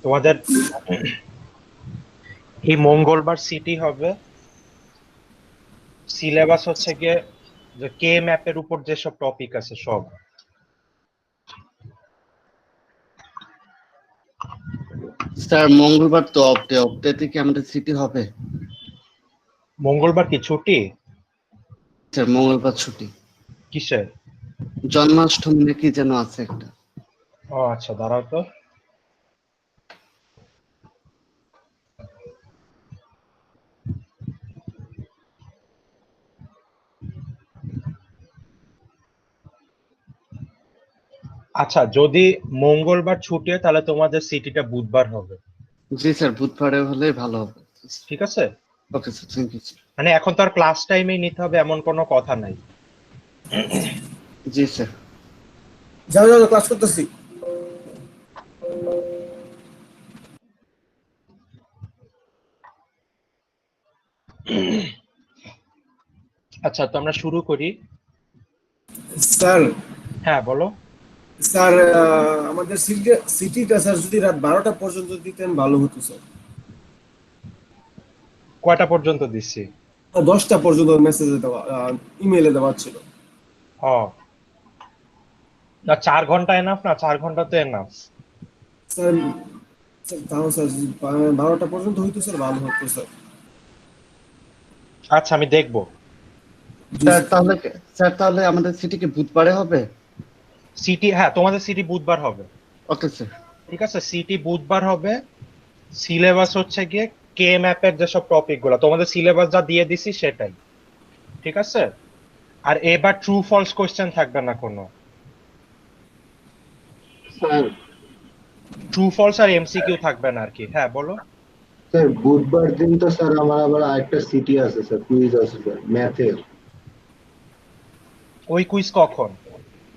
তোমাদের এই মঙ্গলবার সিটি হবে, সিলেবাস হচ্ছে গিয়ে যে কে ম্যাপের উপর যেসব টপিক আছে সব। স্যার মঙ্গলবার তো অফডে, অফডেতে কি আমাদের সিটি হবে? মঙ্গলবার কি ছুটি? স্যার মঙ্গলবার ছুটি, কিসের? জন্মাষ্টমী নাকি যেন আছে একটা। ও আচ্ছা, দাঁড়াও তো। আচ্ছা, যদি মঙ্গলবার ছুটি হয় তাহলে তোমাদের সিটিটা বুধবার হবে। জি স্যার, বুধবারে হলে ভালো হবে। ঠিক আছে, okay sir, thank you sir. মানে এখন তো আর ক্লাস টাইমেই নিতে হবে এমন কোনো কথা নাই। জি স্যার। যাও যাও ক্লাস করতেছি। আচ্ছা, তো আমরা শুরু করি। স্যার হ্যাঁ বলো। স্যার আমাদের সিটিটা স্যার যদি রাত 12টা পর্যন্ত দিতেন ভালো হতো স্যার। কয়টা পর্যন্ত দিচ্ছি? 10টা পর্যন্ত মেসেজে দেওয়া, ইমেইলে দেওয়া ছিল। ও না, 4 ঘন্টা এনাফ না? 4 ঘন্টা তো এনাফ। স্যার স্যার তাও স্যার যদি 12টা পর্যন্ত হইতো স্যার ভালো হতো স্যার। আচ্ছা, আমি দেখবো। জি স্যার স্যার। তাহলে, স্যার তাহলে আমাদের সিটি কি বুধবারে হবে? সিটি, হ্যাঁ তোমাদের সিটি বুধবার হবে। Okay sir. ঠিক আছে, সিটি বুধবার হবে। সিলেবাস হচ্ছে গিয়ে কে ম্যাপের যেসব টপিক গুলো তোমাদের সিলেবাস যা দিয়ে দিছি সেটাই। ঠিক আছে, আর এবার ট্রু ফলস কোশ্চেন থাকবে না কোনো। স্যার ট্রু ফলস আর এমসিকিউ থাকবে না আর কি। হ্যাঁ বলো। স্যার বুধবার দিন তো স্যার আমার আবার আরেকটা সিটি আছে স্যার, কুইজ আছে স্যার ম্যাথের। ওই কুইজ কখন?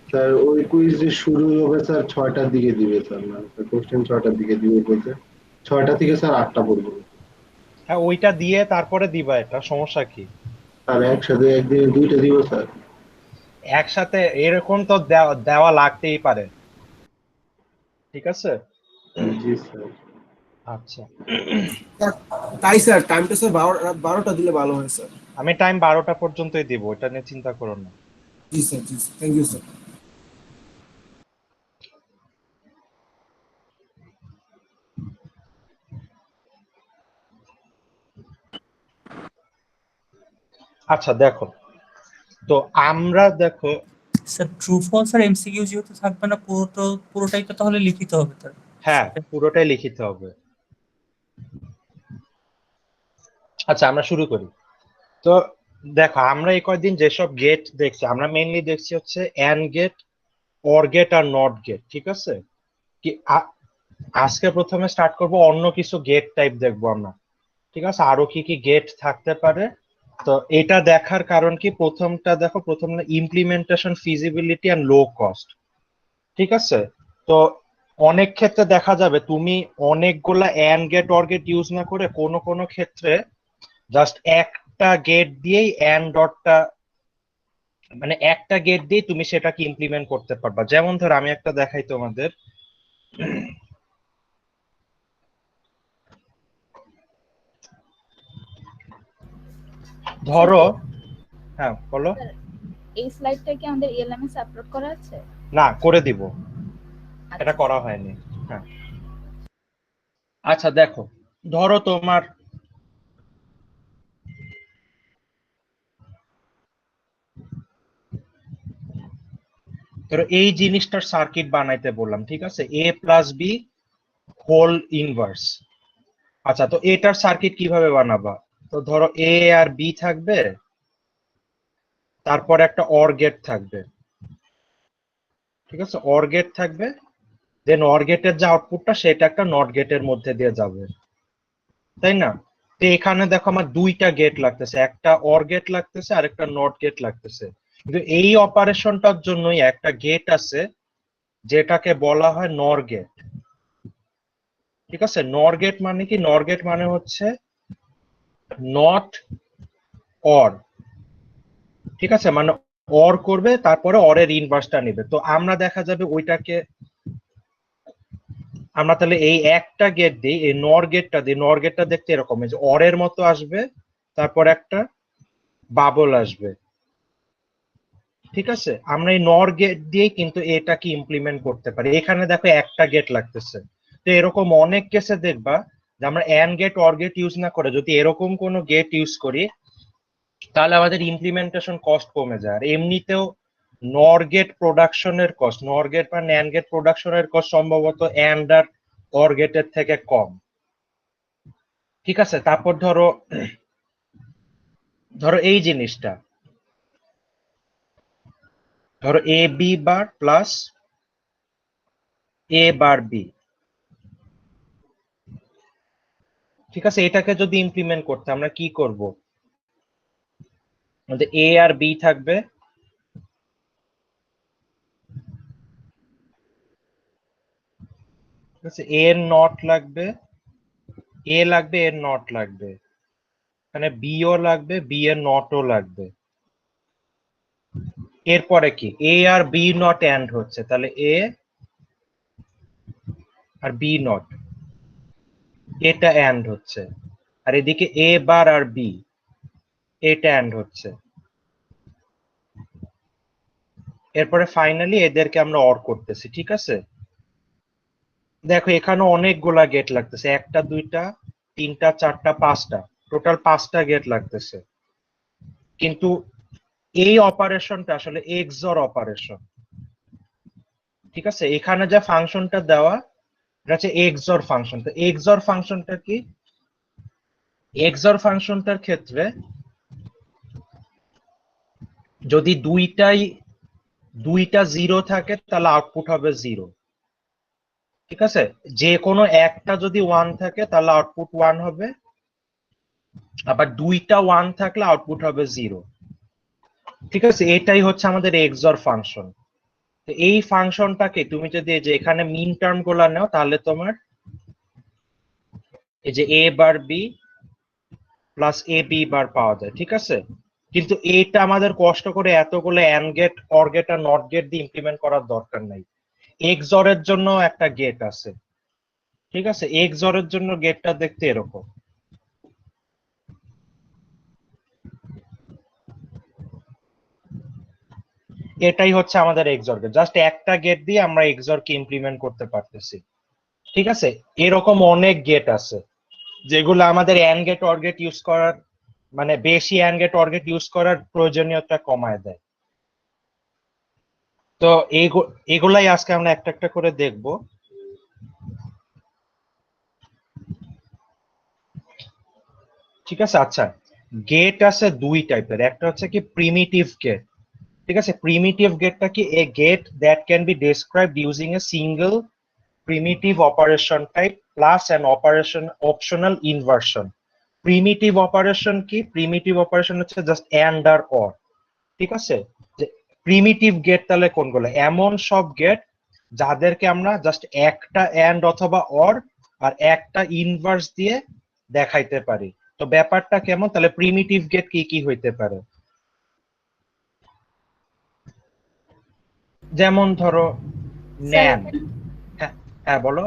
স্যার ওই কুইজ যে শুরু হবে স্যার 6টার দিকে দিবে স্যার, মানে কোশ্চেন 6টার দিকে দিবে বলতে, 6টা থেকে স্যার 8টা পর্যন্ত। হ্যাঁ, ওইটা দিয়ে তারপরে দিবা, এটা সমস্যা কি? আর একসাথে একদিনে দুইটা দিব স্যার। একসাথে এরকম তো দেওয়া দেওয়া লাগতেই পারে। ঠিক আছে। জি স্যার। আচ্ছা, তাই স্যার টাইমটা স্যার রাত 12টা দিলে ভালো হয় স্যার। আমি টাইম 12টা পর্যন্তই দিব, এটা নিয়ে চিন্তা করো না। জি স্যার, জি স্যার, থ্যাংক ইউ স্যার। আচ্ছা দেখো, তো আমরা দেখো। স্যার ট্রু ফলস আর এমসিকিউ যেহেতু থাকবে না, পুরোটাই তো তাহলে লিখিত হবে তার। হ্যাঁ, পুরোটাই লিখিত হবে। আচ্ছা, আমরা শুরু করি। তো দেখো, আমরা এই কয়েকদিন যেসব গেট দেখছি, আমরা মেইনলি দেখছি হচ্ছে এন্ড গেট, অর গেট আর নট গেট। ঠিক আছে, কি আজকে প্রথমে স্টার্ট করব অন্য কিছু গেট টাইপ দেখবো আমরা। ঠিক আছে, আরো কি কি গেট থাকতে পারে। তো এটা দেখার কারণ কি, প্রথমটা দেখো, প্রথম implementation, feasibility and low cost. ঠিক আছে, তো অনেক ক্ষেত্রে দেখা যাবে তুমি অনেকগুলা and gate or gate use না করে কোনো কোনো ক্ষেত্রে জাস্ট একটা গেট দিয়েই এন্ড ডটটা, মানে একটা গেট দিয়ে তুমি সেটাকে ইমপ্লিমেন্ট করতে পারবা। যেমন ধর আমি একটা দেখাই তোমাদের। স্যার ধরো, হ্যাঁ বলো। স্যার, এই স্লাইডটা কি আমাদের এলএমএস আপলোড করা আছে? না, করে দিব, এটা আচ্ছা করা হয়নি। হ্যাঁ, আচ্ছা দেখো, ধরো তোমার ধরো এই জিনিসটার সার্কিট বানাইতে বললাম। ঠিক আছে, এ প্লাস বি হোল ইনভার্স। আচ্ছা, তো এটার সার্কিট কিভাবে বানাবা? তো ধরো এ আর বি থাকবে, তারপর একটা অর গেট থাকবে। ঠিক আছে, অর গেট থাকবে, দেন অর গেটের যে আউটপুটটা সেটা একটা নট গেটের মধ্যে দিয়ে যাবে, তাই না? তো এখানে দেখো আমার দুইটা গেট লাগতেছে, একটা অর গেট লাগতেছে আর একটা নট গেট লাগতেছে। কিন্তু এই অপারেশনটার জন্যই একটা গেট আছে যেটাকে বলা হয় নর গেট। ঠিক আছে, নর গেট মানে কি? নর গেট মানে হচ্ছে নট অর। ঠিক আছে, মানে অর করবে, তারপরে অরের ইনভার্সটা নেবে। তো আমরা দেখা যাবে ওইটাকে, আমরা তাহলে এই একটা গেট দিই, এই নর গেটটা দিই, নর গেটটা দেখতে এরকম, এই যে অরের মতো আসবে, তারপর একটা বাবল আসবে। ঠিক আছে, আমরা এই নর গেট দিয়ে কিন্তু এটাকে ইমপ্লিমেন্ট করতে পারি। এখানে দেখো একটা গেট লাগতেছে। তো এরকম অনেক কেসে দেখবা যে আমরা and gate or gate use না করে যদি এরকম কোনো গেট ইউজ করি, তাহলে আমাদের ইমপ্লিমেন্টেশন কস্ট কমে যায়। আর এমনিতেও নর গেট প্রোডাকশনের কস্ট, নর গেট বা ন্যান্ড গেট প্রোডাকশনের কস্ট সম্ভবত এন্ড আর অর গেটের থেকে কম। ঠিক আছে, তারপর ধরো ধরো এই জিনিসটা, ধরো এ B bar plus A bar B. ঠিক আছে, এটাকে যদি ইমপ্লিমেন্ট করতে আমরা কি করব, আমাদের এ আর বি থাকবে, ঠিক আছে, এ এর নট লাগবে, এ লাগবে, এর নট লাগবে, মানে বি ও লাগবে, বি এর নটও লাগবে। এরপরে কি, এ আর বি নট এন্ড হচ্ছে, তাহলে এ আর বি নট, এটা এন্ড হচ্ছে। আর এদিকে এ বার আর বি, এটা এন্ড হচ্ছে। এরপরে ফাইনালি এদেরকে আমরা অর করতেছি। ঠিক আছে, দেখো এখানে অনেকগুলা গেট লাগতেছে, একটা দুইটা তিনটা চারটা পাঁচটা, টোটাল পাঁচটা গেট লাগতেছে। কিন্তু এই অপারেশনটা আসলে এক্সঅর অপারেশন। ঠিক আছে, এখানে যে ফাংশনটা দেওয়া এটা হচ্ছে এক্সঅর ফাংশন। তো এক্সঅর ফাংশনটা কি, এক্সঅর ফাংশনটার ক্ষেত্রে যদি দুইটা জিরো থাকে তাহলে আউটপুট হবে জিরো। ঠিক আছে, যে কোনো একটা যদি ওয়ান থাকে তাহলে আউটপুট ওয়ান হবে, আবার দুইটা ওয়ান থাকলে আউটপুট হবে জিরো। ঠিক আছে, এটাই হচ্ছে আমাদের এক্সঅর ফাংশন। তো এই ফাংশনটাকে তুমি যদি এই যে এখানে মিন টার্ম গুলা নাও, তাহলে তোমার এই যে এ বার বি প্লাস এ বি বার পাওয়া যায়। ঠিক আছে, কিন্তু এটা আমাদের কষ্ট করে এতগুলো এন্ড গেট অর গেট আর নট গেট দিয়ে ইমপ্লিমেন্ট করার দরকার নাই। এক্সঅর এর জন্য একটা গেট আছে। ঠিক আছে, এক্সঅর এর জন্য গেটটা দেখতে এরকম। এটাই হচ্ছে আমাদের এক্সঅর গেট, জাস্ট একটা গেট দিয়ে আমরা এক্সঅর কে ইমপ্লিমেন্ট করতে পারতেছি। ঠিক আছে, এরকম অনেক গেট আছে যেগুলো আমাদের and gate or gate use করার, মানে বেশি and gate or gate use করার প্রয়োজনীয়তা কমায় দেয়। তো এগুলাই আজকে আমরা একটা একটা করে দেখব। ঠিক আছে, আচ্ছা, গেট আছে দুই টাইপের, একটা হচ্ছে কি প্রিমিটিভ গেট। ঠিক আছে, প্রিমিটিভ গেটটা কি, a gate that can be described using a single primitive operation type plus an operation optional inversion. Primitive operation কি, প্রিমিটিভ অপারেশন হচ্ছে জাস্ট অ্যান্ড আর অর। ঠিক আছে, যে প্রিমিটিভ গেট তাহলে কোনগুলো, এমন সব গেট যাদেরকে আমরা জাস্ট একটা অ্যান্ড অথবা অর আর একটা ইনভার্স দিয়ে দেখাইতে পারি। তো ব্যাপারটা কেমন, তাহলে প্রিমিটিভ গেট কি কি হইতে পারে, যেমন ধরো স্যার ন্যান্ড। হ্যাঁ, হ্যাঁ বলো।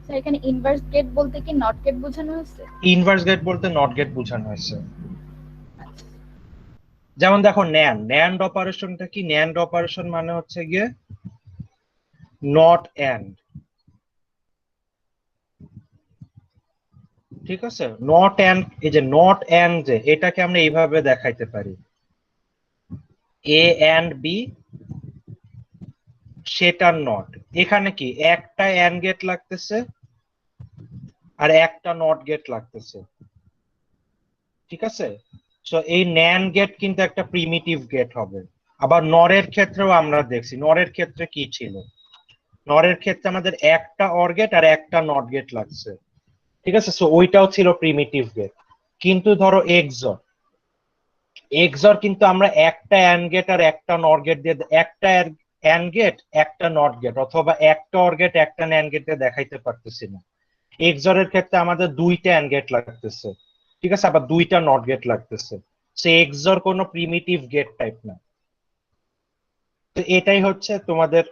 স্যার এখানে ইনভার্স গেট বলতে কি নট গেট বোঝানো হয়েছে? ইনভার্স গেট বলতে নট গেট বোঝানো হয়েছে। যেমন দেখো ন্যান্ড, ন্যান্ড অপারেশনটা কি, ন্যান্ড অপারেশন মানে হচ্ছে গিয়ে নট এন্ড। ঠিক আছে, নট এন্ড, এই যে নট এন্ড যে এটাকে আমরা এইভাবে দেখাইতে পারি, এ এন্ড বি সেটা নট। এখানে কি একটা এন্ড গেট লাগতেছে আর একটা নট গেট লাগতেছে। ঠিক আছে, সো এই ন্যান্ড গেট কিন্তু একটা প্রিমিটিভ গেট হবে। আবার নরের ক্ষেত্রেও আমরা দেখছি, নরের ক্ষেত্রে কি ছিল, নরের ক্ষেত্রে আমাদের একটা অর গেট আর একটা নট গেট লাগছে। ঠিক আছে, সো ওইটাও ছিল প্রিমিটিভ গেট। কিন্তু ধরো এক্সঅর, এক্সঅর কিন্তু আমরা একটা অ্যান্ড গেট আর একটা নট গেট দিয়ে, একটা অ্যান্ড গেট একটা নট গেট অথবা একটা অর গেট একটা ন্যান্ড গেট দিয়ে দেখাইতে পারতেছি না। এক্সঅর এর ক্ষেত্রে আমাদের দুইটা অ্যান্ড গেট লাগতেছে। ঠিক আছে, আবার দুইটা নট গেট লাগতেছে। সে এক্সঅর কোনো প্রিমিটিভ গেট টাইপ না। তো এটাই হচ্ছে তোমাদের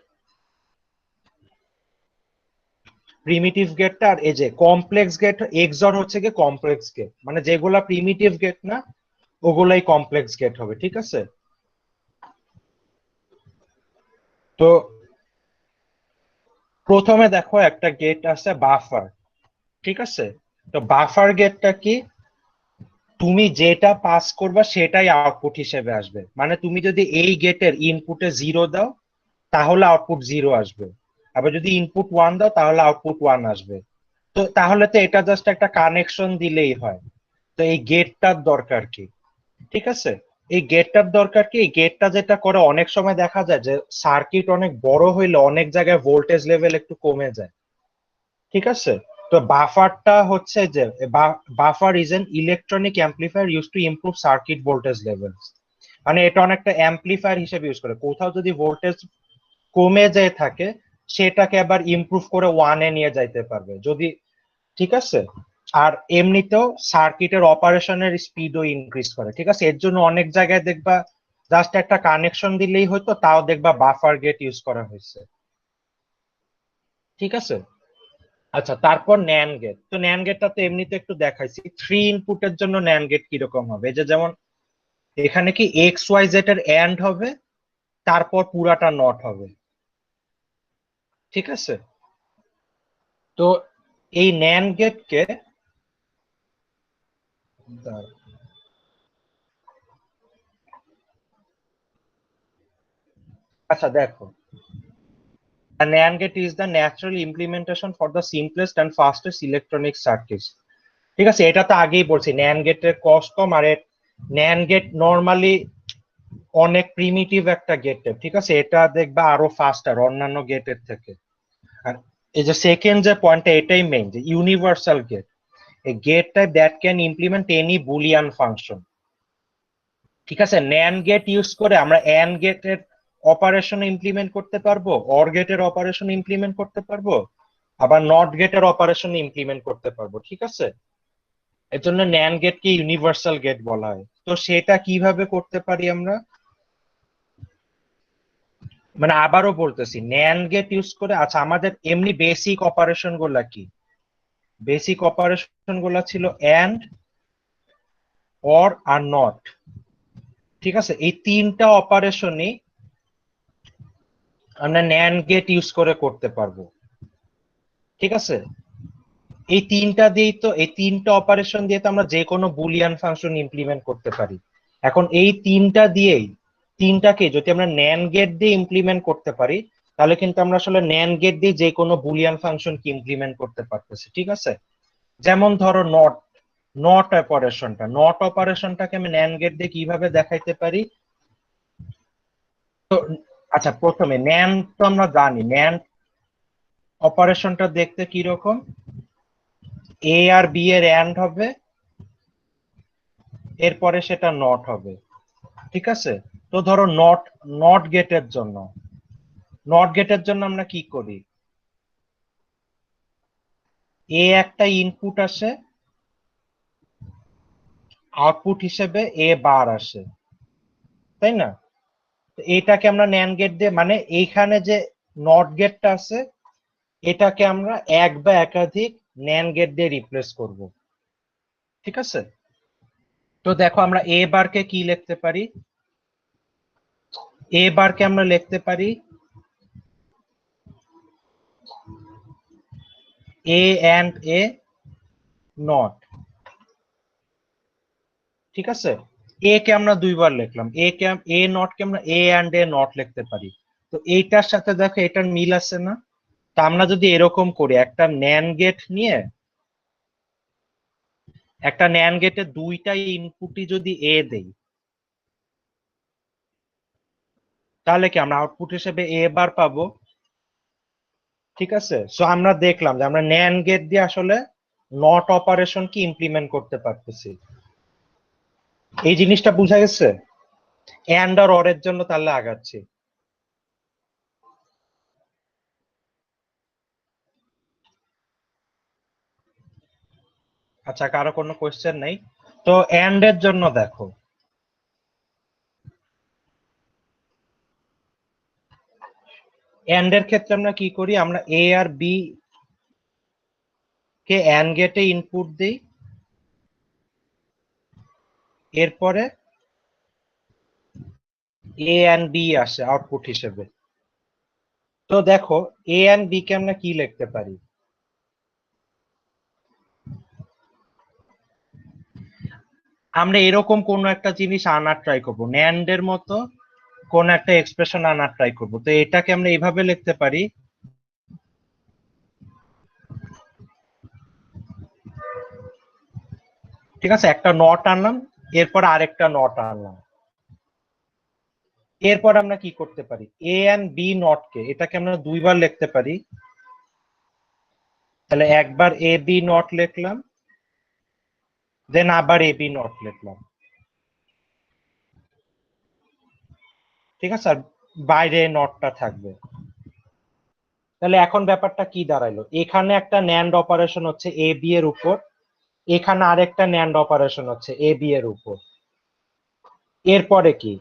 প্রিমিটিভ গেটটা, আর এই যে কমপ্লেক্স গেট, এক্সঅর হচ্ছে কি কমপ্লেক্স গেট, মানে যেগুলা প্রিমিটিভ গেট না ওগুলাই কমপ্লেক্স গেট হবে, ঠিক আছে? তো প্রথমে দেখো একটা গেট আছে বাফার, ঠিক আছে? তো বাফার গেটটা কি, তুমি যেটা পাস করবা সেটাই আউটপুট হিসেবে আসবে, মানে তুমি যদি এই গেটের ইনপুটে 0 দাও তাহলে আউটপুট 0 আসবে, আবার যদি ইনপুট 1 দাও তাহলে আউটপুট 1 আসবে। তো তাহলে তো এটা জাস্ট একটা কানেকশন দিলেই হয়। তো এই গেটটার দরকার কি, ঠিক আছে? এই গেটটার দরকার কি, এই গেটটা যেটা করে অনেক সময় দেখা যায় যে সার্কিট অনেক বড় হইলে অনেক জায়গায় ভোল্টেজ লেভেল একটু কমে যায়, ঠিক আছে? তো বাফারটা হচ্ছে যে buffer is an electronic amplifier use to improve circuit voltage levels, মানে এটা অনেকটা অ্যাম্পলিফায়ার হিসেবে ইউজ করে, কোথাও যদি ভোল্টেজ কমে যেয়ে থাকে সেটাকে আবার ইমপ্রুভ করে 1-এ নিয়ে যাইতে পারবে যদি, ঠিক আছে? আর এমনিতেও সার্কিটের অপারেশনের স্পিডও ইনক্রিজ করে, ঠিক আছে? এর জন্য অনেক জায়গায় দেখবা জাস্ট একটা কানেকশন দিলেই হয়তো, তাও দেখবা বাফার গেট ইউজ করা হয়েছে, ঠিক আছে? আচ্ছা, তারপর ন্যান্ড গেট। তো ন্যান্ড গেটটা তো এমনিতে একটু দেখাইছি, 3 ইনপুটের জন্য ন্যান্ড গেট কিরকম হবে, এই যে যেমন এখানে কি এক্স ওয়াই জেড এর এন্ড হবে, তারপর পুরাটা নট হবে, ঠিক আছে? তো এই ন্যান্ড গেটকে, আচ্ছা দেখো, a NAND gate is the natural implementation for the simplest and fastest electronic circuits, ঠিক আছে? এটা তো আগেই বলছি, ন্যান্ড গেটের কস্ট কম, আর ন্যান্ড গেট নর্মালি অনেক প্রিমিটিভ একটা গেট, ঠিক আছে? এটা দেখবা আরো ফাস্টার অন্যান্য গেটের থেকে। আর এই যে সেকেন্ড যে পয়েন্টটা, এটাই মেইন, যে universal gate, a gate type that can implement any boolean function, ঠিক আছে? ন্যান্ড গেট ইউজ করে আমরা এন্ড গেটের অপারেশন ইমপ্লিমেন্ট করতে পারবো, অর গেটের অপারেশন ইমপ্লিমেন্ট করতে পারবো, আবার নট গেটের অপারেশন ইমপ্লিমেন্ট করতে পারবো, ঠিক আছে? এর জন্য ন্যান্ড গেটকে ইউনিভার্সাল গেট বলা হয়। তো সেটা কিভাবে করতে পারি আমরা, মানে আবারও বলতেছি, ন্যান্ড গেট ইউজ করে, আচ্ছা আমাদের এমনি বেসিক অপারেশন গুলা কি, বেসিক অপারেশন গুলা ছিল এন্ড, অর আর নট, ঠিক আছে? এই তিনটা অপারেশনই আমরা ন্যান্ড গেট ইউজ করে করতে পারবো, ঠিক আছে? এই তিনটা দিয়েই তো, এই তিনটা অপারেশন দিয়ে তো আমরা যে কোনো বুলিয়ান ফাংশন ইমপ্লিমেন্ট করতে পারি। এখন এই তিনটা দিয়েই, তিনটাকে যদি আমরা ন্যান্ড গেট দিয়ে ইমপ্লিমেন্ট করতে পারি, তাহলে কিন্তু আমরা আসলে ন্যান্ড গেট দিয়ে যে কোনো বুলিয়ান ফাংশন কি ইমপ্লিমেন্ট করতে পারতেছি, ঠিক আছে? যেমন ধরো নট, নট অপারেশনটাকে আমি ন্যান্ড গেট দিয়ে কিভাবে দেখাইতে পারি? তো আচ্ছা, প্রথমে ন্যান্ড তো আমরা জানি, ন্যান্ড অপারেশনটা দেখতে কি রকম, এ আর বি এর এন্ড হবে, এরপরে সেটা নট হবে, ঠিক আছে? তো ধরো নট, নট গেটের জন্য, নট গেটের জন্য আমরা কি করি, এ একটা ইনপুট আসে, আউটপুট হিসেবে এ বার আসে, তাই না? তো এটাকে আমরা ন্যান্ড গেট দিয়ে, মানে এইখানে যে নট গেটটা আছে এটাকে আমরা এক বা একাধিক ন্যান্ড গেট দিয়ে রিপ্লেস করব, ঠিক আছে? তো দেখো আমরা এ বারকে কি লিখতে পারি, এ বারকে আমরা লিখতে পারি এ এন্ড এ নট, ঠিক আছে? এ কে আমরা দুইবার লিখলাম, এ নট কে আমরা এ এন্ড এ নট লিখতে পারি। তো এইটার সাথে দেখো এটার মিল আছে না? তা আমরা যদি এরকম করি, একটা ন্যান্ড গেট নিয়ে, একটা ন্যান্ড গেটে দুইটা ইনপুটই যদি এ দেই, তাহলে কি আমরা আউটপুট হিসেবে এ বার পাবো, ঠিক আছে? সো আমরা দেখলাম যে আমরা ন্যান্ড গেট দিয়ে আসলে নট অপারেশন কি ইমপ্লিমেন্ট করতে পারতেছি। এই জিনিসটা বুঝা গেছে? এন্ড আর অর এর জন্য তাহলে আগাচ্ছি। আচ্ছা, কারো কোনো কোয়েশ্চেন নাই? তো এন্ড এর জন্য দেখো, এন্ড এর ক্ষেত্রে আমরা কি করি, আমরা এ আর বি কে অ্যান্ড গেটে ইনপুট দেই, এরপরে এ অ্যান্ড বি আসে আউটপুট হিসেবে। তো দেখো এ অ্যান্ড বি কে আমরা কি লিখতে পারি? আমরা এরকম কোন একটা জিনিস আনার ট্রাই করবো, ন্যান্ড এর মতো কোন একটা এক্সপ্রেশন আনার ট্রাই করবো। তো এটাকে আমরা এইভাবে লিখতে পারি, ঠিক আছে, একটা নট আনলাম, এরপর আরেকটা নট আনলাম, এরপর আমরা কি করতে পারি, এ এন্ড বি নট কে এটাকে আমরা দুইবার লিখতে পারি। তাহলে একবার এ বি নট লিখলাম, দেন আবার এ বি নট লিখলাম, ঠিক আছে, আর বাইরে নটটা থাকবে। তাহলে এখন ব্যাপারটা কি দাঁড়াইলো, এখানে একটা ন্যান্ড অপারেশন হচ্ছে এ বি এর উপর, এখানে আরেকটা ন্যান্ড অপারেশন হচ্ছে এ বি এর উপর, এরপরে কি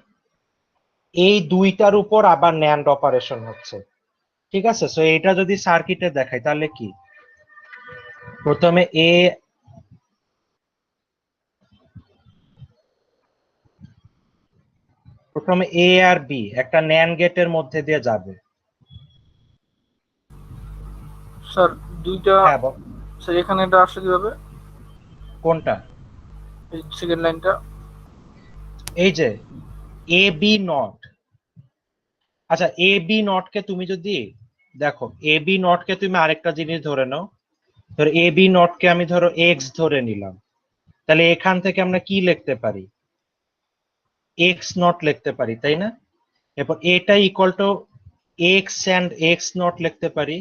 এই দুইটার উপর আবার ন্যান্ড অপারেশন হচ্ছে, ঠিক আছে। সো এটা যদি সার্কিটে দেখাই তাহলে কি, প্রথমে এ আর বি একটা ন্যান্ড গেটের মধ্যে দিয়ে যাবে। স্যার দুইটা, হ্যাঁ স্যার এখানে এটা আসলে কিভাবে, কোনটা? এই সেকেন্ড লাইনটা? এই যে এ বি নট, আচ্ছা এ বি নট কে তুমি যদি দেখো, এ বি নট কে তুমি আরেকটা জিনিস ধরে নাও, ধরো এ বি নট কে আমি ধরো এক্স ধরে নিলাম, তাহলে এখান থেকে আমরা কি লিখতে পারি, এক্স নট লিখতে পারি, তাই না? এরপর এটা equal to x and x not লিখতে পারি।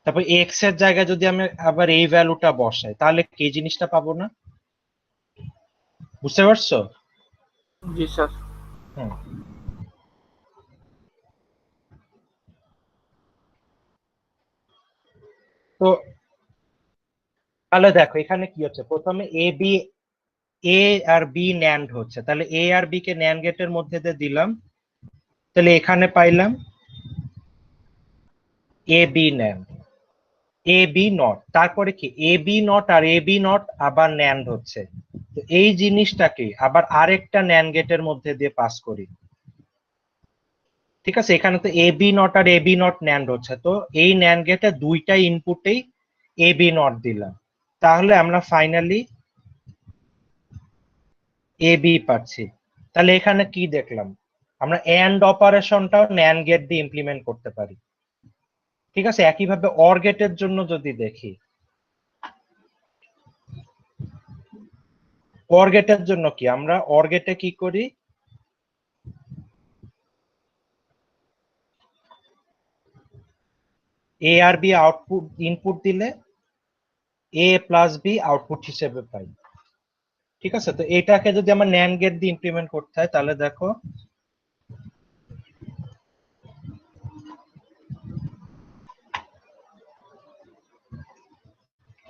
তারপর এক্স এর জায়গায় যদি আমি আবার এই ভ্যালুটা বসাই তাহলে কি জিনিসটা পাবো না? বুঝতে পারছো? জি স্যার। হুম। তো তাহলে দেখো এখানে কি হচ্ছে, প্রথমে এ আর বি ন্যান্ড হচ্ছে, তাহলে এ আর বি কে ন্যান্ড গেটের মধ্যে দিয়ে দিলাম, তাহলে এখানে পাইলাম A B NAND, A B not, তারপরে কি এ বি নট আর এ বি নট আবার ন্যান্ড হচ্ছে, তো এই জিনিসটাকে আবার আরেকটা ন্যান্ড গেটের মধ্যে দিয়ে পাস করি, ঠিক আছে। এখানে তো এ বি নট আর এ বি নট ন্যান্ড হচ্ছে, তো এই ন্যান্ড গেটে দুইটা ইনপুটেই এ বি নট দিলাম, তাহলে আমরা ফাইনালি এ বি পাচ্ছি। তাহলে এখানে কি দেখলাম, আমরা এন্ড অপারেশনটাও ন্যান্ড গেট দিয়ে ইমপ্লিমেন্ট করতে পারি, ঠিক আছে। একইভাবে অর গেটের জন্য যদি দেখি, অর গেটের জন্য কি আমরা অর গেটে কি করি, এ আর বি আউটপুট ইনপুট দিলে এ প্লাস বি আউটপুট হিসেবে পাই, ঠিক আছে। তো এটাকে যদি আমার ন্যান্ড গেট দিয়ে ইমপ্লিমেন্ট করতে হয় তাহলে দেখো,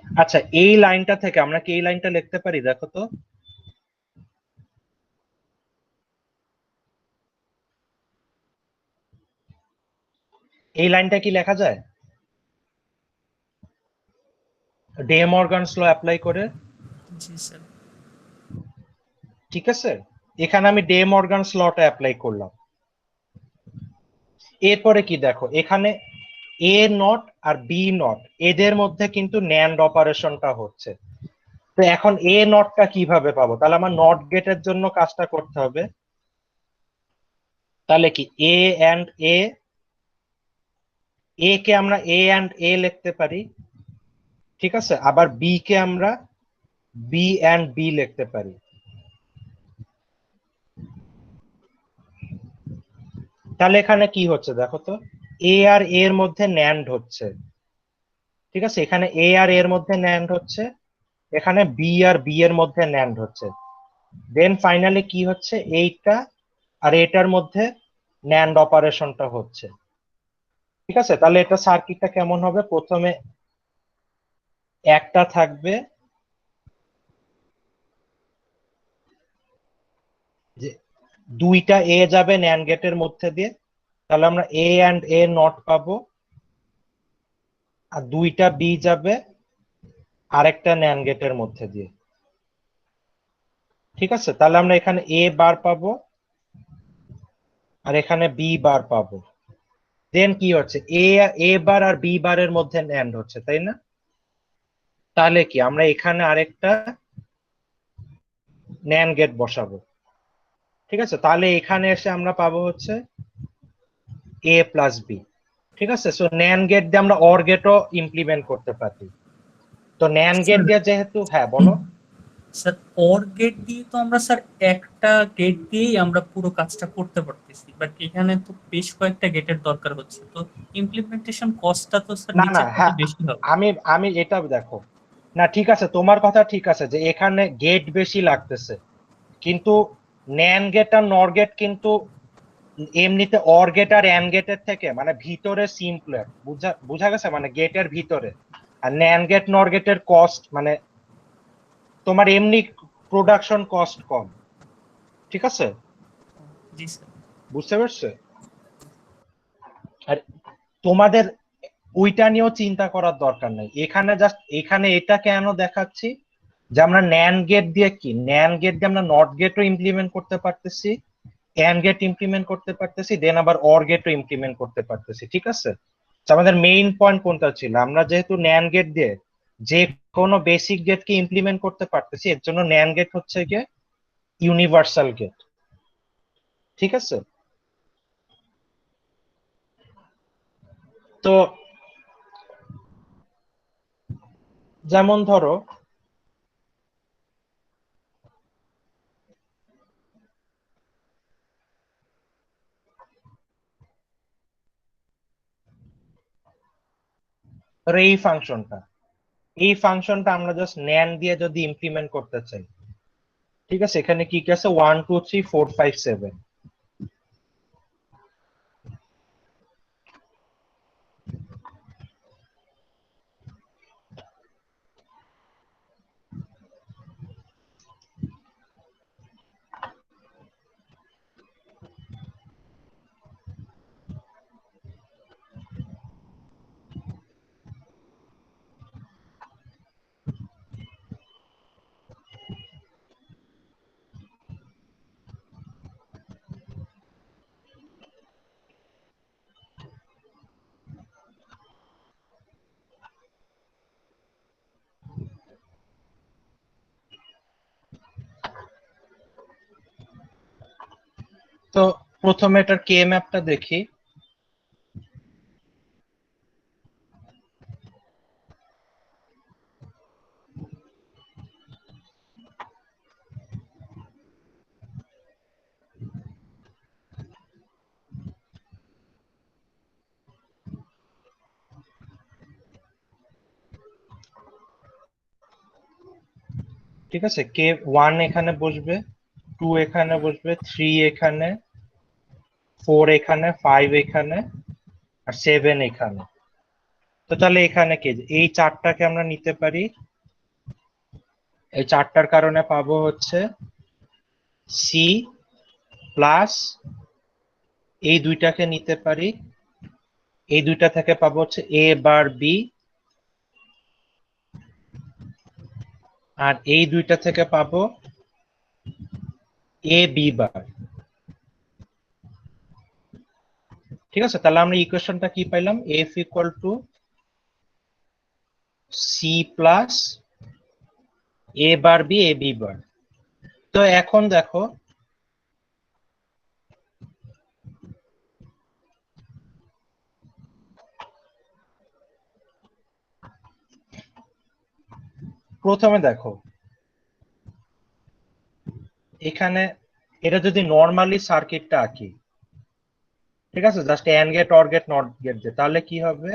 আচ্ছা এই লাইনটা থেকে আমরা কি এই লাইনটা লিখতে পারি, দেখো তো, এই লাইনটা কি লেখা যায় ডে মর্গানস ল অ্যাপ্লাই করে? জি স্যার। ঠিক আছে, এখানে আমি ডে মর্গানস লটা অ্যাপ্লাই করলাম, এরপরে কি দেখো এখানে A not R B not এদের মধ্যে কিন্তু ন্যান্ড অপারেশনটা হচ্ছে, তো এখন এ নটটা কিভাবে পাবো, তাহলে আমার নট গেটের জন্য কাজটা করতে হবে, তাহলে কি এ অ্যান্ড এ কে আমরা এ অ্যান্ড এ লিখতে পারি, ঠিক আছে, আবার বি কে আমরা বি অ্যান্ড বি লিখতে পারি। তাহলে এখানে কি হচ্ছে দেখো তো, এ আর এর মধ্যে ন্যান্ড হচ্ছে, ঠিক আছে, এখানে এ আর এর মধ্যে ন্যান্ড হচ্ছে, এখানে বি আর বি এর মধ্যে ন্যান্ড হচ্ছে, দেন ফাইনালি কি হচ্ছে, এইটা আর এটার মধ্যে ন্যান্ড অপারেশনটা হচ্ছে, ঠিক আছে। তাহলে এটা সার্কিটটা কেমন হবে, প্রথমে একটা থাকবে যে দুইটা এ যাবে ন্যান্ড গেটের মধ্যে দিয়ে, তাহলে আমরা এ অ্যান্ড এ নট পাবো, আর দুইটা বি যাবে আরেকটা ন্যান্ড গেটের মধ্যে দিয়ে। ঠিক আছে, তাহলে আমরা এখানে এ বার পাবো আর এখানে বি বার পাবো। দেন কি হচ্ছে, এ বার আর বি বারের মধ্যে ন্যান্ড হচ্ছে, তাই না? তাহলে কি আমরা এখানে আরেকটা ন্যান্ড গেট বসাবো। ঠিক আছে, তাহলে এখানে এসে আমরা পাবো হচ্ছে এ প্লাস বি। ঠিক আছে, সো ন্যান্ড গেট দিয়ে আমরা অর গেটও ইমপ্লিমেন্ট করতে পারি। তো ন্যান্ড গেট দিয়ে যেহেতু, হ্যাঁ বলো। স্যার অর গেট দিয়ে তো আমরা স্যার একটা গেট দিয়েই আমরা পুরো কাজটা করতে পারতেছি, বাট এখানে তো বেশ কয়েকটা গেটের দরকার হচ্ছে, তো ইমপ্লিমেন্টেশন কস্টটা তো স্যার না না, নিচের থেকে হ্যাঁ, বেশি হবে। আমি আমি এটা দেখো, না ঠিক আছে, তোমার কথা ঠিক আছে যে এখানে গেট বেশি লাগতেছে, কিন্তু ন্যান্ড গেট আর নর গেট কিন্তু এমনিতে অর গেট আর এন্ড গেটের থেকে মানে ভিতরে সিম্পলার, বুঝা গেছে, মানে গেটের ভিতরে। আর ন্যান্ড গেট নর গেটের কস্ট মানে তোমার এমনি প্রোডাকশন কস্ট কম। ঠিক আছে, জি স্যার। বুঝতে পারছো? আর তোমাদের ওইটা নিয়েও চিন্তা করার দরকার নাই, এখানে জাস্ট এখানে এটা কেন দেখাচ্ছি যে আমরা ন্যান্ড গেট দিয়ে কি, ন্যান্ড গেট দিয়ে আমরা নট গেটও ইমপ্লিমেন্ট করতে পারতেছি, এন্ড গেট ইমপ্লিমেন্ট করতে পারতেছি, দেন আবার অর গেটও ইমপ্লিমেন্ট করতে পারতেছি। ঠিক আছে, তো আমাদের মেইন পয়েন্ট কোনটা ছিল, আমরা যেহেতু ন্যান্ড গেট দিয়ে যে কোনো বেসিক গেটকে ইমপ্লিমেন্ট করতে পারতেছি, এর জন্য ন্যান্ড গেট হচ্ছে গিয়ে ইউনিভার্সাল গেট। ঠিক আছে, তো যেমন ধরো এই ফাংশনটা আমরা জাস্ট ন্যান্ড দিয়ে যদি ইমপ্লিমেন্ট করতে চাই, ঠিক আছে, এখানে কি কি আছে, 1 2 3 4 5 7। তো প্রথমে এটার কে ম্যাপটা দেখি। ঠিক আছে, কে 1 এখানে বসবে, 2 এখানে বসবে, 3 এখানে, 4 এখানে, 5 এখানে, আর 7 এখানে। তো তাহলে এখানে কে, এই চারটাকে আমরা নিতে পারি, এই চারটার কারণে পাবো হচ্ছে সি প্লাস, এই দুইটাকে নিতে পারি, এই দুইটা থেকে পাবো হচ্ছে এ বার বি, আর এই দুইটা থেকে পাবো এ বি বার। ঠিক আছে, তাহলে আমরা ইকুয়েশনটা কি পাইলাম, F equal to C plus A bar B A B bar. তো এখন দেখো, প্রথমে দেখো এখানে এটা যদি নর্মালি সার্কিটটা আঁকি, ঠিক আছে, just and gate or gate not gate দিয়ে, তাহলে কি হবে,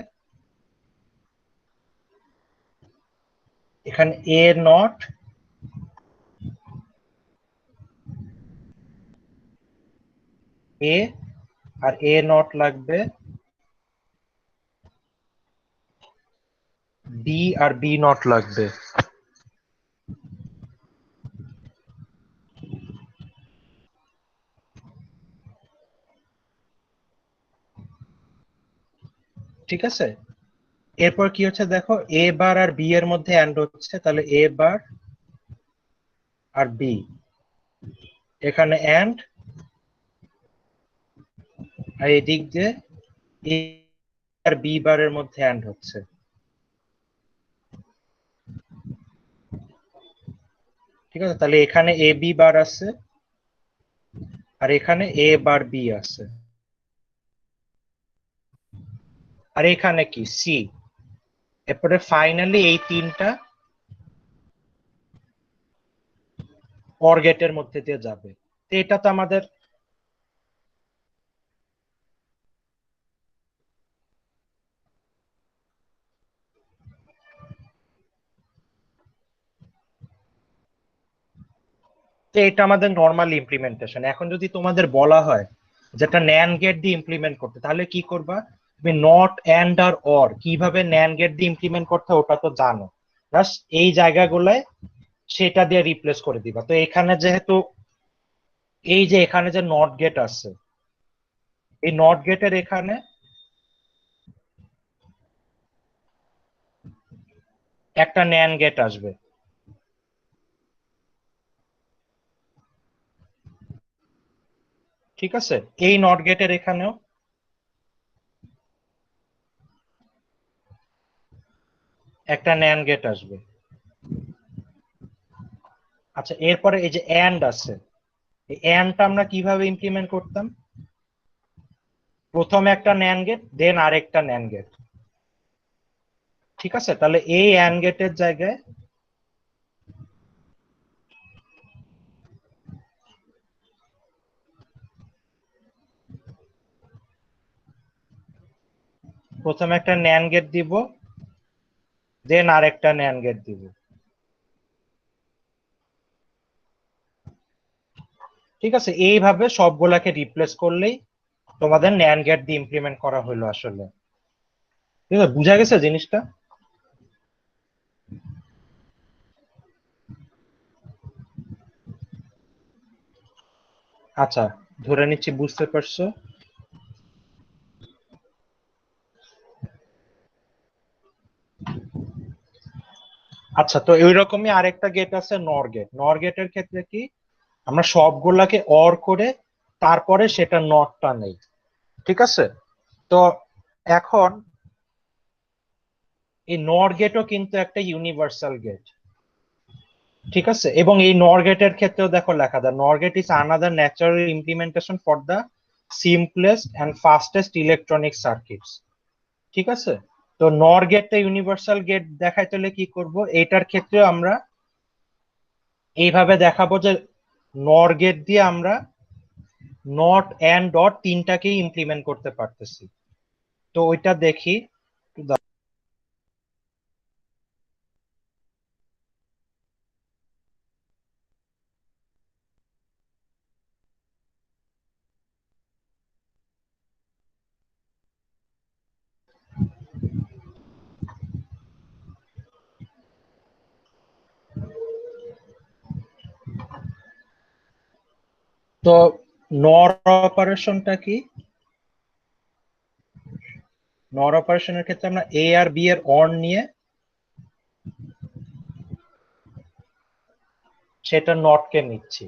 এখানে এ নট, এ, আর এ নট লাগবে, বি আর বি নট লাগবে। ঠিক আছে, এরপর কি হচ্ছে দেখো, এ বার আর বি এর মধ্যে অ্যান্ড হচ্ছে, তাহলে এ বার আর বি, এখানে অ্যান্ড, আর এদিক দিয়ে এ আর বি বারের মধ্যে অ্যান্ড হচ্ছে। ঠিক আছে, তাহলে এখানে এ বি বার আছে আর এখানে এ বার বি আছে, আর এখানে কি সি। এরপরে ফাইনালি এই তিনটা অর গেটের মধ্যে দিয়ে যাবে। তো এটা তো আমাদের নর্মাল ইমপ্লিমেন্টেশন। এখন যদি তোমাদের বলা হয় যেটা ন্যান্ড গেট দিয়ে ইমপ্লিমেন্ট করতে, তাহলে কি করবা তুমি? নট, অ্যান্ড আর অর কিভাবে ন্যান্ড গেট দিয়ে ইমপ্লিমেন্ট করতে হয় ওটা তো জানো, জাস্ট এই জায়গাগুলোয় সেটা দিয়ে রিপ্লেস করে দিবা। তো এখানে যেহেতু এই যে এখানে যে নট গেট আছে, এই নট গেটের এখানে একটা ন্যান্ড গেট আসবে। ঠিক আছে, এই নট গেটের এখানেও একটা ন্যান্ড গেট আসবে। আচ্ছা, এরপরে এই যে অ্যান্ড আছে, এই অ্যান্ডটা আমরা কিভাবে ইমপ্লিমেন্ট করতাম? প্রথমে একটা ন্যান্ড গেট, দেন আরেকটা ন্যান্ড গেট। ঠিক আছে, তাহলে এই অ্যান্ড গেটের জায়গায় প্রথমে একটা ন্যান্ড গেট দিব, দেন আরেকটা ন্যান্ড গেট দিব। ঠিক আছে, এইভাবে সবগুলাকে রিপ্লেস করলেই তোমাদের ন্যান্ড গেট দিয়ে ইমপ্লিমেন্ট করা হলো আসলে। ঠিক আছে, বুঝা গেছে জিনিসটা? আচ্ছা, ধরে নিচ্ছি বুঝতে পারছো। আচ্ছা, তো এইরকমই আরেকটা গেট আছে নর গেট। নর গেটের ক্ষেত্রে কি, আমরা সবগুলাকে অর করে তারপরে সেটা নটটা নেই। ঠিক আছে, তো এখন এই নর গেটও কিন্তু একটা ইউনিভার্সাল গেট। ঠিক আছে, এবং এই নর গেটের ক্ষেত্রেও দেখো লেখা যায়, NOR gate is another natural implementation for the simplest and fastest electronic circuits. ঠিক আছে, তো নর গেটটা ইউনিভার্সাল গেট দেখাইতে হলে কি করব? এটার ক্ষেত্রে আমরা এইভাবে দেখাবো যে নর গেট দিয়ে আমরা নট, অ্যান্ড, ডট তিনটাকেই ইমপ্লিমেন্ট করতে পারতেছি। তো ওইটা দেখি। তো নর অপারেশনটা কি? নর অপারেশনের ক্ষেত্রে আমরা এ আর বি এর অর নিয়ে সেটা নটকে নিচ্ছি।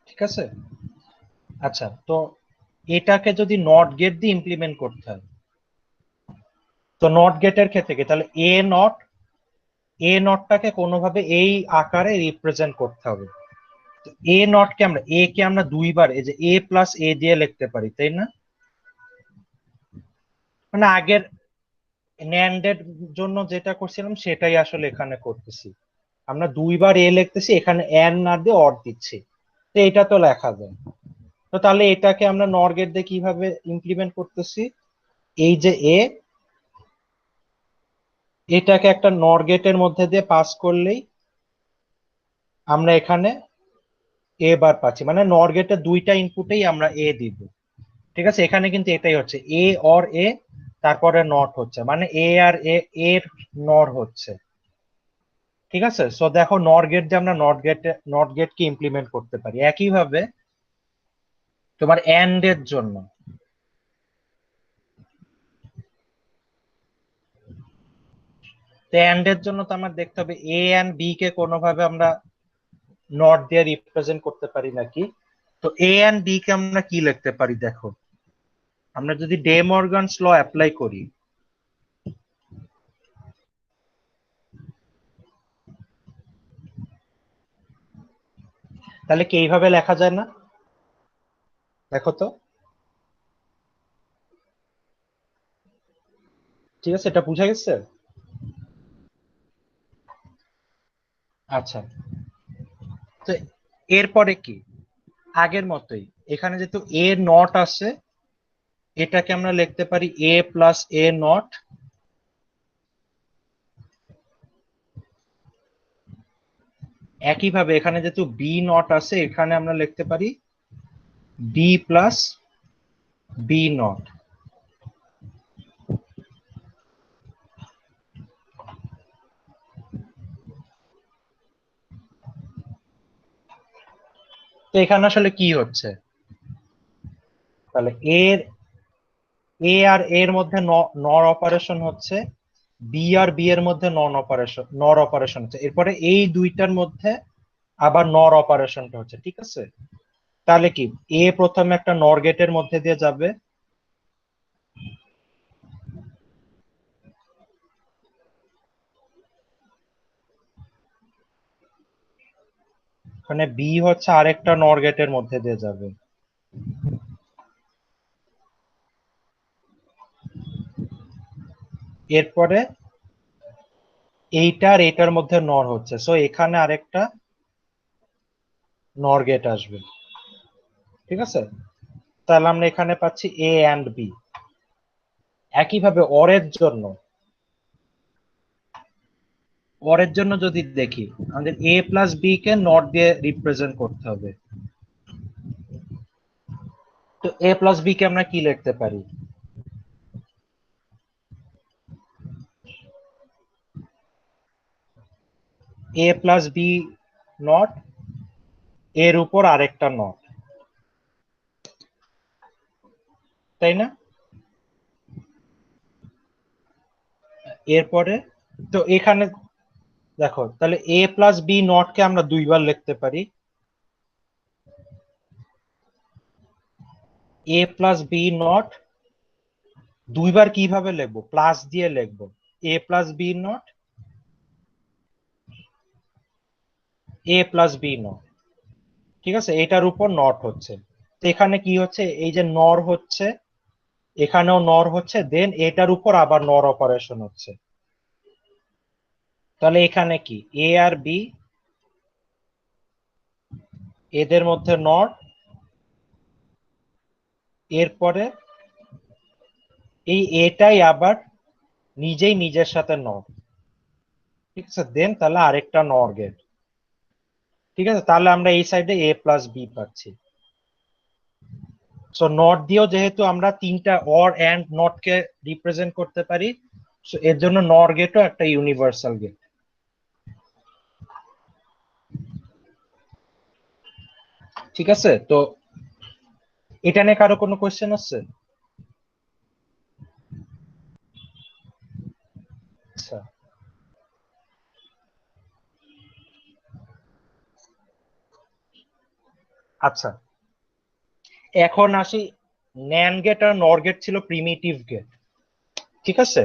ঠিক আছে, আচ্ছা, তো এটাকে যদি নট গেট দিয়ে ইমপ্লিমেন্ট করতে হয়, তো নট গেটের ক্ষেত্রে কি, তাহলে এ নটটাকে কোনোভাবে এই আকারে রিপ্রেজেন্ট করতে হবে। এ নটকে আমরা, এ কে আমরা দুইবার এই যে এ প্লাস এ দিয়ে লিখতে পারি, তাই না? মানে আগের ন্যান্ডের জন্য যেটা করছিলাম সেটাই আসলে এখানে করতেছি। আমরা দুইবার এ লিখতেছি, এখানে এন না দিয়ে অর দিচ্ছি, তো এটা তো লেখা যায়। তো তাহলে এটাকে আমরা নর গেট দিয়ে কিভাবে ইমপ্লিমেন্ট করতেছি? এই যে এটাকে একটা নর গেটের মধ্যে দিয়ে পাস করলেই আমরা এখানে এ বার পাচ্ছি, মানে নর গেটের দুইটা ইনপুটেই আমরা এ দিব। ঠিক আছে, এখানে কিন্তু এটাই হচ্ছে এ অর এ, তারপরে নট হচ্ছে, মানে এ আর এর নর হচ্ছে। ঠিক আছে, সো দেখো নর গেট দিয়ে আমরা নট গেটকে ইমপ্লিমেন্ট করতে পারি। একইভাবে তোমার এন্ড এর জন্য। তো এন্ড এর জন্য তো আমার দেখতে হবে এ এন্ড বি কে কোনোভাবে আমরা নট দিয়ে রিপ্রেজেন্ট করতে পারি নাকি। তো এ এন্ড বি কে আমরা কি লিখতে পারি দেখো, আমরা যদি ডে মর্গানস ল অ্যাপ্লাই করি, তাহলে কি এইভাবে লেখা যায় না? দেখো তো, ঠিক আছে, এটা বুঝা গেছে? আচ্ছা, তো এরপরে কি, আগের মতোই এখানে যেহেতু এ নট আছে, এটাকে আমরা লিখতে পারি এ প্লাস এ নট, একইভাবে এখানে যেহেতু বি নট আছে, এখানে আমরা লিখতে পারি বি প্লাস বি নট। তো এখানে আসলে কি হচ্ছে, তাহলে এর এ আর এর মধ্যে নর অপারেশন হচ্ছে, বি আর বি এর মধ্যে নর অপারেশন হচ্ছে, এরপরে এই দুইটার মধ্যে আবার নর অপারেশনটা হচ্ছে, ঠিক আছে। তাহলে কি এ প্রথমে একটা নর গেটের মধ্যে দিয়ে যাবে, ওখানে বি হচ্ছে আরেকটা নর গেটের মধ্যে দিয়ে যাবে, এরপরে এইটার এটার মধ্যে নর হচ্ছে, সো এখানে আরেকটা নর গেট আসবে, ঠিক আছে। তাহলে আমরা এখানে পাচ্ছি এ এন্ড বি। একইভাবে অরের জন্য যদি দেখি, আমাদের এ প্লাস বি কে নট দিয়ে রিপ্রেজেন্ট করতে হবে। তো এ প্লাস বি কে আমরা কি লিখতে পারি, এ প্লাস বি নট, এর উপর আরেকটা নট, তাই না? এরপরে তো এখানে দেখো, তাহলে এ প্লাস বি নট কে আমরা দুইবার লিখতে পারি, এ প্লাস বি নট দুইবার কিভাবে লিখবো, প্লাস দিয়ে লিখবো, A plus B not, A plus B not, ঠিক আছে, এটার উপর নট হচ্ছে। তো এখানে কি হচ্ছে, এই যে নর হচ্ছে, এখানেও নর হচ্ছে, দেন এটার উপর আবার নর অপারেশন হচ্ছে। তাহলে এখানে কি এ আর বি, এদের মধ্যে নর, এরপরে এই এটাই আবার নিজেই নিজের সাথে নর, ঠিক আছে, দেন তাহলে আরেকটা নর গেট, ঠিক আছে। তাহলে আমরা এই সাইডে এ প্লাস বি পাচ্ছি। সো নট দিয়েও যেহেতু আমরা তিনটা অর এন্ড নট কে রিপ্রেজেন্ট করতে পারি, সো এর জন্য নর গেটও একটা ইউনিভার্সাল গেট, ঠিক আছে। তো এটা নিয়ে কারো কোনো কোয়েশ্চেন আছে? আচ্ছা, আচ্ছা, এখন আসি, ন্যান্ড গেট আর নর গেট ছিল প্রিমিটিভ গেট, ঠিক আছে।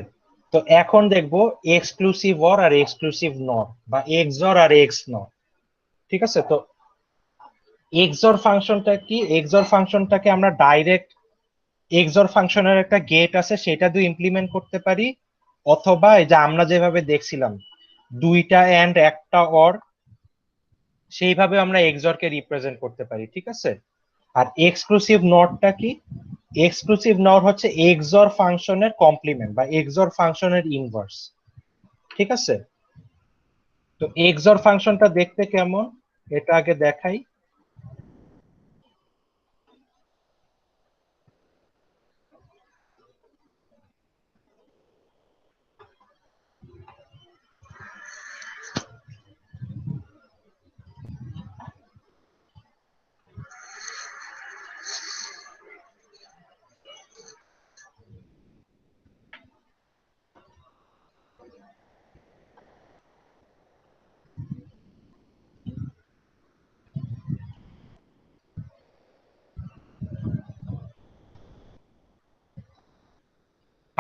তো এখন দেখবো এক্সক্লুসিভ অর আর এক্সক্লুসিভ নর, বা এক্সঅর আর এক্স নর, ঠিক আছে। তো এক্সঅর ফাংশনটা কি, এক্সঅর ফাংশনটাকে আমরা ডাইরেক্ট এক্সঅর ফাংশনের একটা গেট আছে সেটা দিয়ে ইমপ্লিমেন্ট করতে পারি, অথবা এই যে আমরা যেভাবে দেখছিলাম দুইটা এন্ড একটা অর, সেইভাবে আমরা এক্সঅর কে রিপ্রেজেন্ট করতে পারি, ঠিক আছে। আর এক্সক্লুসিভ নটটা কি, এক্সক্লুসিভ নট হচ্ছে এক্সঅর ফাংশনের কমপ্লিমেন্ট বা এক্সঅর ফাংশনের ইনভার্স, ঠিক আছে। তো এক্সঅর ফাংশনটা দেখতে কেমন, এটা আগে দেখাই।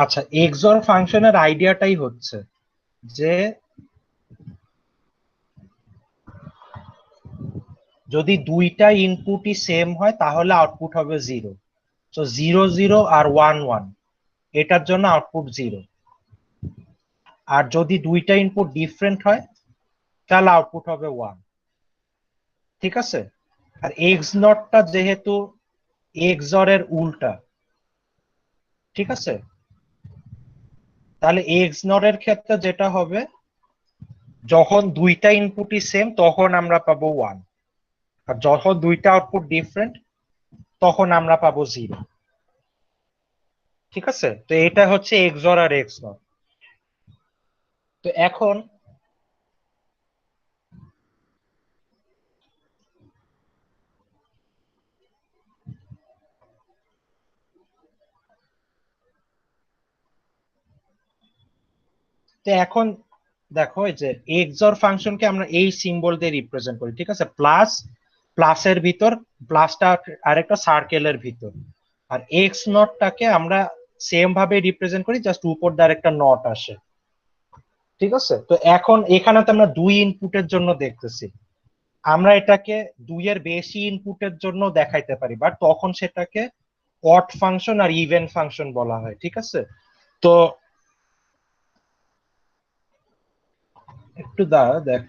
আচ্ছা, এক্সর ফাংশনের আইডিয়াটাই হচ্ছে যে যদি দুইটা ইনপুটই সেম হয় তাহলে আউটপুট হবে 0। তো 0 0 আর 1 1, এটার জন্য আউটপুট 0। আর যদি দুইটা ইনপুট ডিফারেন্ট হয় তাহলে আউটপুট হবে 1। ঠিক আছে? আর এক্স নটটা যেহেতু এক্সর এর উল্টা, ঠিক আছে, তাহলে এক্স নট এর ক্ষেত্রে যেটা হবে, যখন দুইটা ইনপুটই সেম তখন আমরা পাবো 1, আর যখন দুইটা আউটপুট ডিফারেন্ট তখন আমরা পাবো 0। ঠিক আছে? তো এটা হচ্ছে এক্সর আর এক্স নট। তো এখন দেখো, এই যে এক্সর ফাংশনকে আমরা এই সিম্বল দিয়ে রিপ্রেজেন্ট করি। ঠিক আছে? প্লাস, প্লাসের ভিতর প্লাসটা আরেকটা সার্কেলের ভিতর, আর এক্স নটটাকে আমরা সেম ভাবে রিপ্রেজেন্ট করি, জাস্ট উপর দিয়ে আরেকটা নট আসে। ঠিক আছে? তো এখন এখানে তো আমরা দুই ইনপুটের জন্য দেখতেছি, আমরা এটাকে দুইয়ের বেশি ইনপুটের জন্য দেখাইতে পারি, বাট তখন সেটাকে অড ফাংশন আর ইভেন ফাংশন বলা হয়। ঠিক আছে? তো একটু দাঁড়া, দেখ।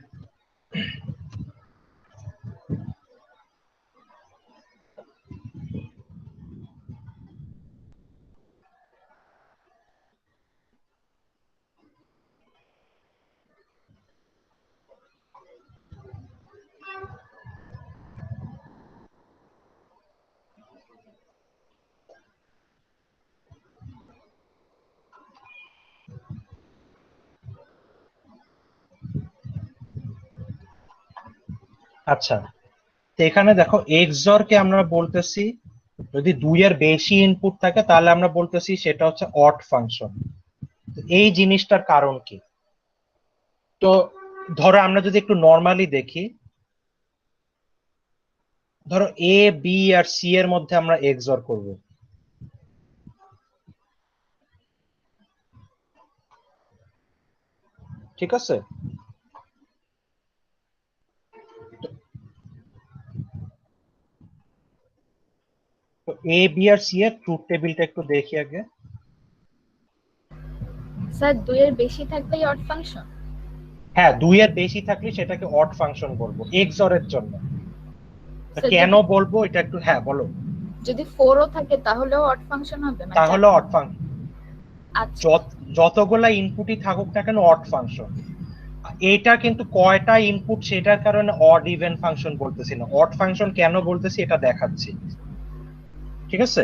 আচ্ছা, তো এখানে দেখো এক্সর কে আমরা বলতেছি, যদি দুইয়ের বেশি ইনপুট থাকে তাহলে আমরা বলতেছি সেটা হচ্ছে অড ফাংশন। এই জিনিসটার কারণ কি? তো ধরো আমরা যদি একটু নর্মালি দেখি, ধরো এ বি আর সি এর মধ্যে আমরা এক্সর করব। ঠিক আছে? তো এ বি আর সি এর ট্রুথ টেবিলটা একটু দেখি আগে। স্যার দুইয়ের বেশি থাকলেই অড ফাংশন? হ্যাঁ, দুইয়ের বেশি থাকলে সেটাকে অড ফাংশন বলবো এক্সর এর জন্য। তা স্যার, কেন বলবো এটা একটু, হ্যাঁ বলো। যদি 4ও থাকে তাহলেও অড ফাংশন হবে না? তাহলে অড ফাংশন, আচ্ছা, যতগুলা ইনপুটই থাকুক না কেন অড ফাংশন। এটা কিন্তু কয়টা ইনপুট সেটার কারণে অড ইভেন ফাংশন বলতেছি না, অড ফাংশন কেন বলতেছি এটা দেখাচ্ছি। ঠিক আছে?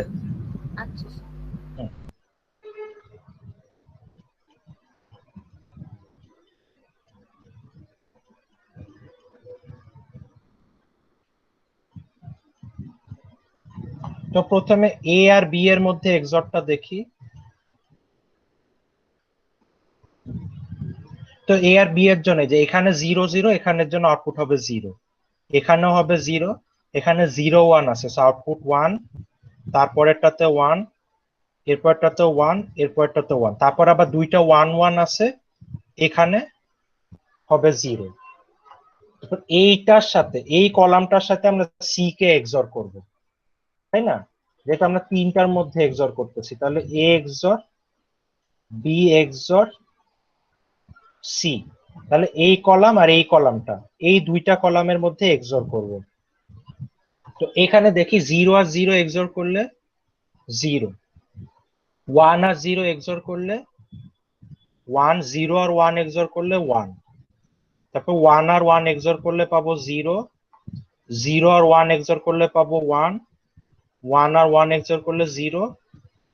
আচ্ছা। হুম। তো প্রথমে এ আর বি এর মধ্যে এক্সরটা দেখি। তো এ আর বি এর জন্য যে এখানে 0 0, এখানের জন্য আউটপুট হবে 0, এখানেও হবে 0, এখানে 0 1 আছে, সো আউটপুট 1, তারপরেরটাতে 1, এরপরটাতে 1, এরপরটাতে 1, তারপর আবার দুইটা 1 1 আছে, এখানে হবে 0। এইটার সাথে, এই কলামটার সাথে আমরা সি কে এক্সর করব, তাই না? যেটা আমরা তিনটার মধ্যে এক্সর করতেছি, তাহলে এ এক্সর বি এক্সর সি, তাহলে এই কলাম আর এই কলামটা, এই দুইটা কলামের মধ্যে এক্সর করব। তো এখানে দেখি 0 আর 0 এক্সর করলে 0, 1 আর 0 এক্সর করলে 1, 0 আর 1 এক্সর করলে 1, তারপর 1 আর 1 এক্সর করলে পাবো 0, 0 আর 1 এক্সর করলে পাবো 1, 1 আর 1 এক্সর করলে 0,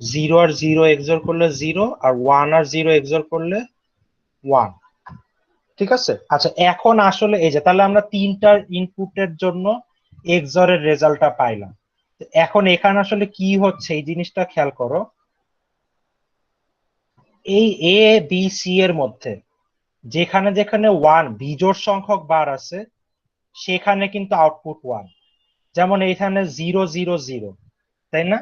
0 আর 0 এক্সর করলে 0, আর 1 আর 0 এক্সর করলে 1। ঠিক আছে? আচ্ছা, এখন আসলে এই যে তাহলে আমরা তিনটা ইনপুটের জন্য এক্সর এর রেজাল্টটা পাইলাম। এখন এখানে আসলে কি হচ্ছে এই জিনিসটা খেয়াল করো, এই এ বি সি এর মধ্যে যেখানে যেখানে 1 বিজোড় সংখ্যক বার আছে সেখানে কিন্তু আউটপুট 1। যেমন এখানে 0 0 0, তাই না?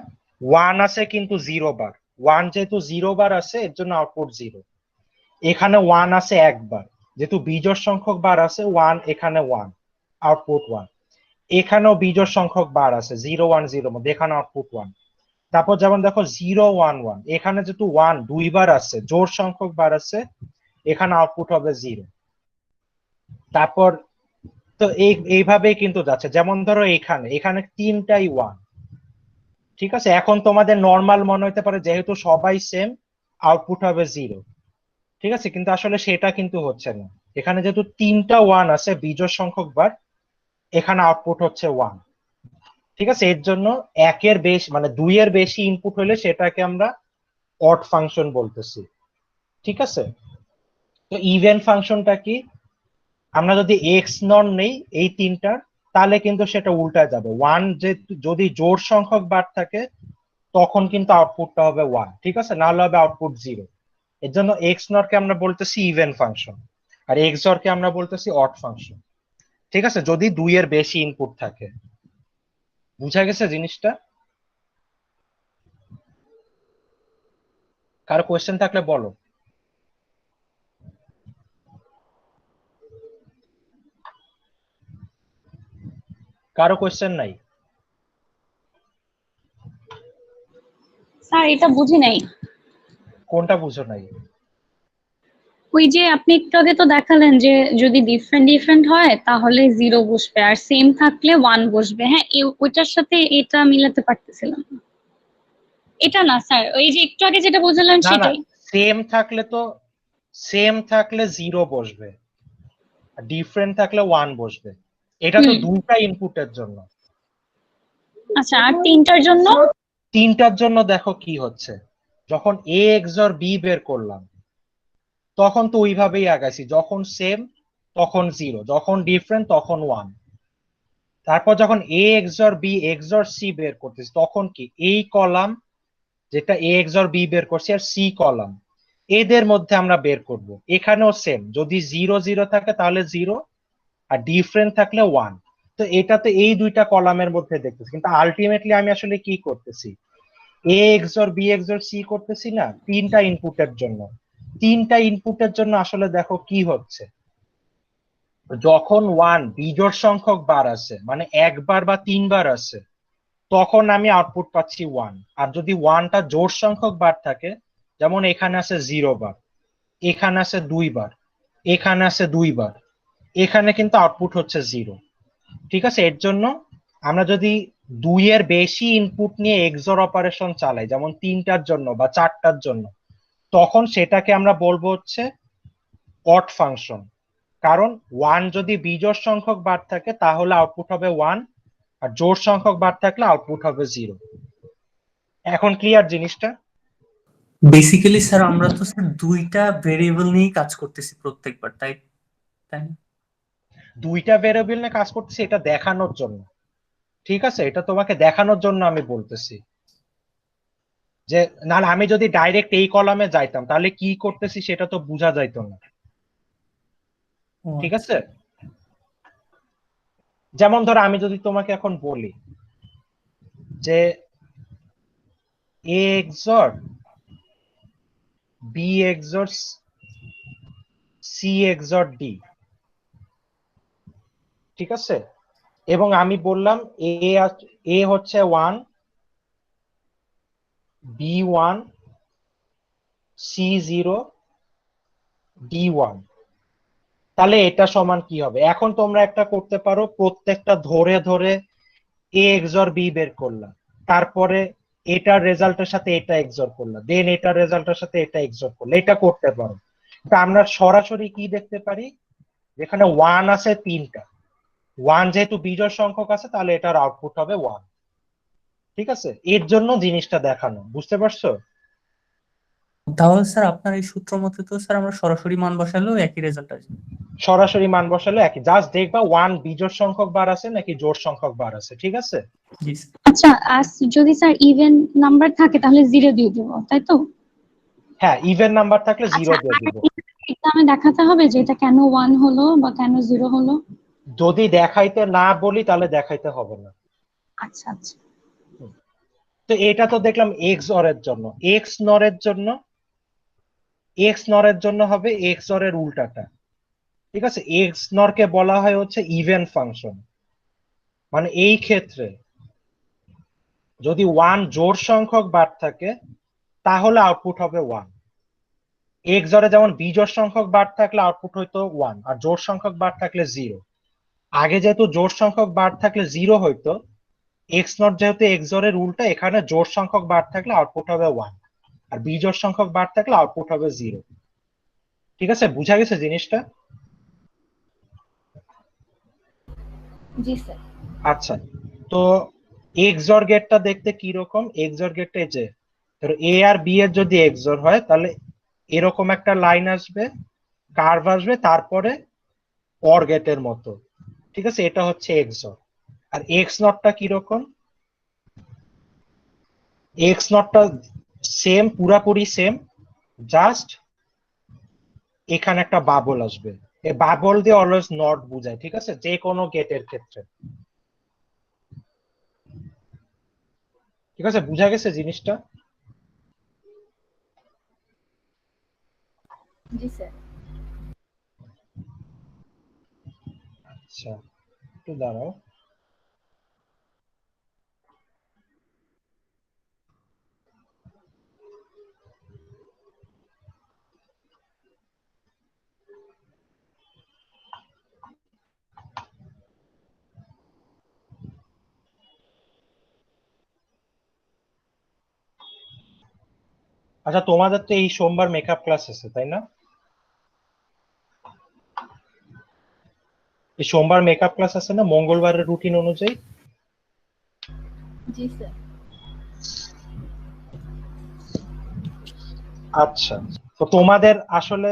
1 আছে কিন্তু 0 বার, 1 যেহেতু 0 বার আছে এর জন্য আউটপুট 0। এখানে 1 আছে একবার, যেহেতু বিজোড় সংখ্যক বার আছে 1, এখানে 1 আউটপুট 1। এখানেও বিজোড় সংখ্যক বার আছে 0 1 0 মধ্যে, এখানে আউটপুট 1। তারপর যেমন দেখো 0 1 1, এখানে যেহেতু 1 দুইবার আছে, জোড় সংখ্যক বার আছে, এখানে আউটপুট হবে 0। তারপর তো এইভাবেই কিন্তু যাচ্ছে। যেমন ধরো এখানে তিনটাই 1, ঠিক আছে। এখন তোমাদের নর্মাল মনে হতে পারে যেহেতু সবাই সেম আউটপুট হবে 0, ঠিক আছে, কিন্তু আসলে সেটা কিন্তু হচ্ছে না। এখানে যেহেতু তিনটা 1 আছে বিজোড় সংখ্যক বার, এখানে আউটপুট হচ্ছে 1, ঠিক আছে। এর জন্য একের বেশি মানে 2 এর বেশি ইনপুট হলে সেটাকে আমরা অড ফাংশন বলতেছি, ঠিক আছে। তো ইভেন ফাংশনটা কি, আমরা যদি এক্স নন নেই এই তিনটার, তাহলে কিন্তু সেটা উল্টা যাবে। 1 যদি জোড় সংখ্যক বার থাকে তখন কিন্তু আউটপুটটা হবে 1, ঠিক আছে, নাহলে হবে আউটপুট 0। এর জন্য এক্স নট কে আমরা বলতেছি ইভেন ফাংশন, আর এক্স অর কে আমরা বলতেছি অড ফাংশন, ঠিক আছে, যদি 2 এর বেশি ইনপুট থাকে। বুঝা গেছে জিনিসটা? কারো কোয়েশ্চেন থাকলে বলো। কারো কোয়েশ্চেন নাই? স্যার এটা বুঝি নাই। কোনটা বুঝো নাই? ওই যে আপনি একটু আগে তো দেখালেন যে যদি ডিফারেন্ট ডিফারেন্ট হয় তাহলে 0 বসবে, আর সেম থাকলে 1 বসবে। হ্যাঁ, ওইটার সাথে এটা মিলাতে পারতেছিলাম না। এটা না স্যার, ওই যে একটু আগে যেটা বুঝলাম না না, সেটাই। সেম থাকলে 0 বসবে, আর ডিফারেন্ট থাকলে 1 বসবে। এটা তো দুইটা ইনপুটের জন্য। আচ্ছা, আর তিনটার জন্য? তিনটার জন্য দেখো কি হচ্ছে, যখন এ এক্সর বি বের করলাম তখন তো ওইভাবেই আগাইছি, যখন সেম তখন 0, যখন ডিফারেন্ট তখন 1। তারপর যখন এ এক্সর বি এক্সর সি বের করতেছি তখন কি, এই কলাম যেটা এ এক্সর বি বের করছি আর সি কলাম, এদের মধ্যে আমরা বের করব। এখানেও সেম, যদি 0 0 থাকে তাহলে 0, আর ডিফারেন্ট থাকলে 1। তো এটাতে এই দুইটা কলামের মধ্যে দেখতেছি, কিন্তু আলটিমেটলি আমি আসলে কি করতেছি, এ এক্সর বি এক্সর সি করতেছি না, তিনটা ইনপুটের জন্য। তিনটা ইনপুটের জন্য আসলে দেখো কি হচ্ছে, যখন 1 বিজোড় সংখ্যক বার আছে মানে একবার বা তিনবার আছে, তখন আমি আউটপুট পাচ্ছি 1। আর যদি 1টা জোড় সংখ্যক বার থাকে, যেমন এখানে আছে 0 বার, এখানে আছে 2 বার, এখানে আছে 2 বার, এখানে কিন্তু আউটপুট হচ্ছে 0, ঠিক আছে। এর জন্য আমরা যদি 2 এর বেশি ইনপুট নিয়ে এক্সর অপারেশন চালাই, যেমন 3টার জন্য বা 4টার জন্য, তখন সেটাকে আমরা বলবো হচ্ছে অড ফাংশন। কারণ 1 যদি বিজোড় সংখ্যক বার থাকে তাহলে আউটপুট হবে 1, আর জোড় সংখ্যক বার থাকলে আউটপুট হবে 0। এখন ক্লিয়ার জিনিসটা? বেসিক্যালি স্যার আমরা তো স্যার দুইটা ভেরিয়েবল নিয়ে কাজ করতেছি প্রত্যেকবার, তাই তাই না? দুইটা ভেরিয়েবল নিয়ে কাজ করতেছি এটা দেখানোর জন্য, ঠিক আছে, এটা তোমাকে দেখানোর জন্য আমি বলতেছি। যে না আমি যদি ডাইরেক্ট এই কলামে যাইতাম তাহলে কি করতেছি সেটা তো বোঝা যাইতো না, ঠিক আছে। যেমন ধরো আমি যদি তোমাকে এখন বলি যে A XOR B XOR C XOR D, ঠিক আছে, এবং আমি বললাম এ হচ্ছে 1, বি 1, সি 0, ডি 1, তাহলে এটা সমান কি হবে। এখন তোমরা একটা করতে পারো, প্রত্যেকটা ধরে ধরে এ এক্সর বি বের করলাম, তারপরে এটার রেজাল্টের সাথে এটা এক্সর করলাম, দেন এটার রেজাল্টের সাথে এটা এক্সর করলাম, এটা করতে পারো। তা আমরা সরাসরি কি দেখতে পারি, যেখানে 1 আছে তিনটা, 1 যেহেতু বিজোড় সংখ্যক আছে তাহলে এটার আউটপুট হবে 1, ঠিক আছে। এর জন্য জিনিসটা দেখানো, বুঝতে পারছো? তাহলে স্যার আপনার এই সূত্র মতে তো স্যার আমরা সরাসরি মান বসালেও একই রেজাল্ট আসবে। সরাসরি মান বসালে একই, জাস্ট দেখবা 1 বিজোড় সংখ্যক বার আছে নাকি জোড় সংখ্যক বার আছে, ঠিক আছে। জি আচ্ছা, আর যদি স্যার ইভেন নাম্বার থাকে তাহলে 0 দিয়ে দেবো, তাই তো? হ্যাঁ, ইভেন নাম্বার থাকলে আচ্ছা, 0 দিয়ে দিব। এক্সামে দেখাতে হবে যে এটা কেন 1 হলো বা কেন 0 হলো? যদি দেখাইতে না বলি তাহলে দেখাইতে হবে না। আচ্ছা আচ্ছা। তো তো এটা তো দেখলাম এক্স অর এর জন্য, এক্স নর এর জন্য হবে এক্স অর এর উল্টাটা। ঠিক আছে, এক্স নর কে বলা হয় হচ্ছে ইভেন ফাংশন। মানে এই ক্ষেত্রে যদি 1 জোড় সংখ্যক বার থাকে তাহলে আউটপুট হবে 1। এক্স অর এ যেমন বিজোড় সংখ্যক বার থাকলে আউটপুট হইতো 1, আর জোড় সংখ্যক বার থাকলে 0। আগে যেহেতু জোড় সংখ্যক বার থাকলে 0 হইতো, এক্স নট যেহেতু এক্স অর এর উল্টা, এখানে জোড় সংখ্যক বার থাকলে আউটপুট হবে 1, আর বিজোড় সংখ্যক বার থাকলে আউটপুট হবে 0। ঠিক আছে, বুঝা গেছে জিনিসটা? জি স্যার। আচ্ছা, তো এক্সঅর গেটটা দেখতে কি রকম? এক্সঅর গেটটা এই যে ধরো এ আর বি এর যদি এক্সঅর হয় তাহলে এরকম একটা লাইন আসবে, কার্ভ আসবে, তারপরে অর গেটের মতো। ঠিক আছে, এটা হচ্ছে এক্সঅর। আর এক্স নটটা কি রকম? এক্স নটটা সেম, পুরাপুরি সেম, জাস্ট এখানে একটা বাবল আসবে। এই বাবল দিয়ে অলওয়েজ নট বোঝায়। ঠিক আছে, যে কোনো গেটের ক্ষেত্রে। ঠিক আছে, বুঝা গেছে জিনিসটা? জি স্যার। আচ্ছা, একটু দাঁড়াও। আচ্ছা, তোমাদের তো এই সোমবার মেকআপ ক্লাস আছে তাই না? এই সোমবার মেকআপ ক্লাস আছে না মঙ্গলবারের রুটিন অনুযায়ী? জি স্যার। আচ্ছা, তো তোমাদের আসলে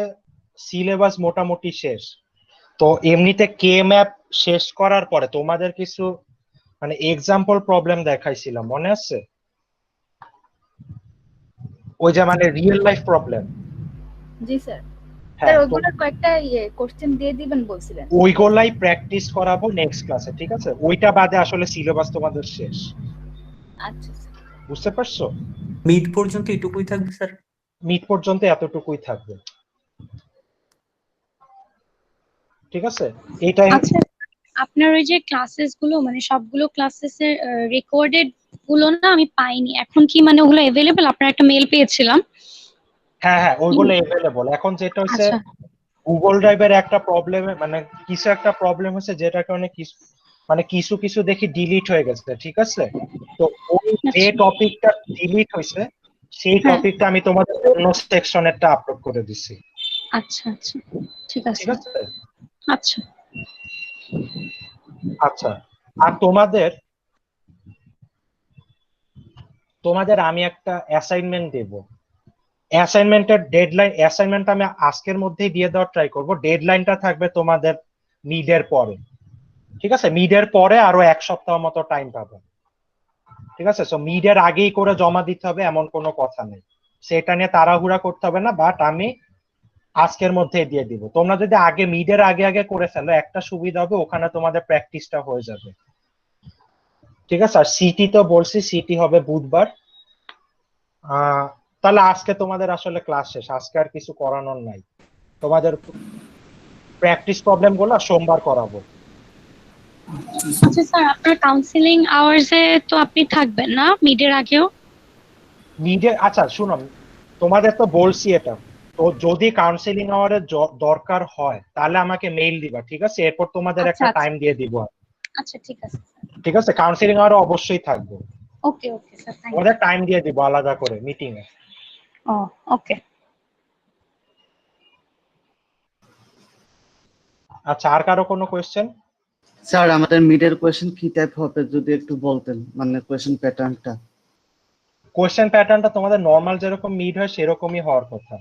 সিলেবাস মোটামুটি শেষ। তো এমনিতে কে ম্যাপ শেষ করার পরে তোমাদের কিছু মানে এক্সাম্পল প্রবলেম দেখাইছিলাম, মনে আছে? ওই যে মানে রিয়েল লাইফ প্রবলেম। জি স্যার। হ্যাঁ, স্যার তো ওগুলোর কয়েকটা কোশ্চেন দিয়ে দিবেন বলছিলেন। ওইগুলাই প্র্যাকটিস করাবো নেক্সট ক্লাসে। ঠিক আছে, ওইটা বাদে আসলে সিলেবাস তোমাদের শেষ। আচ্ছা স্যার। বুঝতে পারছো? মিড পর্যন্ত এটুকুই থাকবে স্যার। মিড পর্যন্ত এতটুকুই থাকবে। ঠিক আছে, এইটাই। আচ্ছা, আপনার ওই যে ক্লাসেস গুলো মানে সবগুলো ক্লাসেস এর রেকর্ডেড গুলো না আমি পাইনি, এখন কি মানে ওগুলো এভেলেবল? আপনার একটা মেল পেয়েছিলাম। হ্যাঁ হ্যাঁ, ওইগুলো এভেলেবল। এখন যেটা হচ্ছে আচ্ছা গুগল ড্রাইভের একটা প্রবলেম, মানে কিছু একটা প্রবলেম হচ্ছে যেটার কারণে মানে কিছু কিছু দেখি ডিলিট হয়ে গেছে। ঠিক আছে, তো ওই যে আচ্ছা। টপিকটা ডিলিট হয়েছে সেই হ্যাঁ, টপিকটা আমি তোমাদের অন্য সেকশনেরটা আপলোড করে দিছি। আচ্ছা আচ্ছা, ঠিক আছে। ঠিক আছে। আচ্ছা আচ্ছা, আর তোমাদের তোমাদের আমি একটা অ্যাসাইনমেন্ট দেব। অ্যাসাইনমেন্টটা আমি আজকের মধ্যেই দিয়ে দেওয়ার ট্রাই করব। ডেডলাইনটা থাকবে তোমাদের মিডের পরে। ঠিক আছে, মিডের পরে আরো 1 সপ্তাহ মতো টাইম পাবে। ঠিক আছে, সো মিডের আগেই করে জমা দিতে হবে এমন কোনো কথা নেই, সেটা নিয়ে তাড়াহুড়া করতে হবে না। বাট আমি আজকের মধ্যে দিয়ে দিব। তোমরা যদি আগে মিডের আগে আগে করে ফেলো একটা সুবিধা হবে, ওখানে তোমাদের প্র্যাকটিসটা হয়ে যাবে। ঠিক আছে, আর সিটি তো বলছি, সিটি হবে বুধবার। তাহলে আজকে তোমাদের আসলে ক্লাস শেষ, আজকে আর কিছু করানোর নাই। তোমাদের প্র্যাকটিস প্রবলেম গুলো সোমবার করাবো। আচ্ছা স্যার, আপনার কাউন্সিলিং আওয়ার্সে তো আপনি থাকবেন না মিডের আগেও? মিডে, আচ্ছা শুনো, তোমাদের তো বলছি এটা, তো যদি কাউন্সিলিং আওয়ারের দরকার হয় তাহলে আমাকে মেইল দিবা। ঠিক আছে, এরপর তোমাদের আচ্ছা একটা আচ্ছা টাইম দিয়ে দিব। আচ্ছা, ঠিক আছে স্যার। ঠিক আছে, কাউন্সিলিং আওয়ারে অবশ্যই থাকবে। ওকে ওকে স্যার, থ্যাংক তোমাদের টাইম দিয়ে দিব আলাদা করে মিটিং এ। ইউ। ও ওকে। আচ্ছা, আর কারো কোনো কোয়েশ্চেন? স্যার আমাদের মিডের কোয়েশ্চেন কি টাইপ হবে যদি একটু বলতেন, মানে কোয়েশ্চেন প্যাটার্নটা। কোয়েশ্চেন প্যাটার্নটা তোমাদের নর্মাল যেরকম মিড হয় সেরকমই হওয়ার কথা,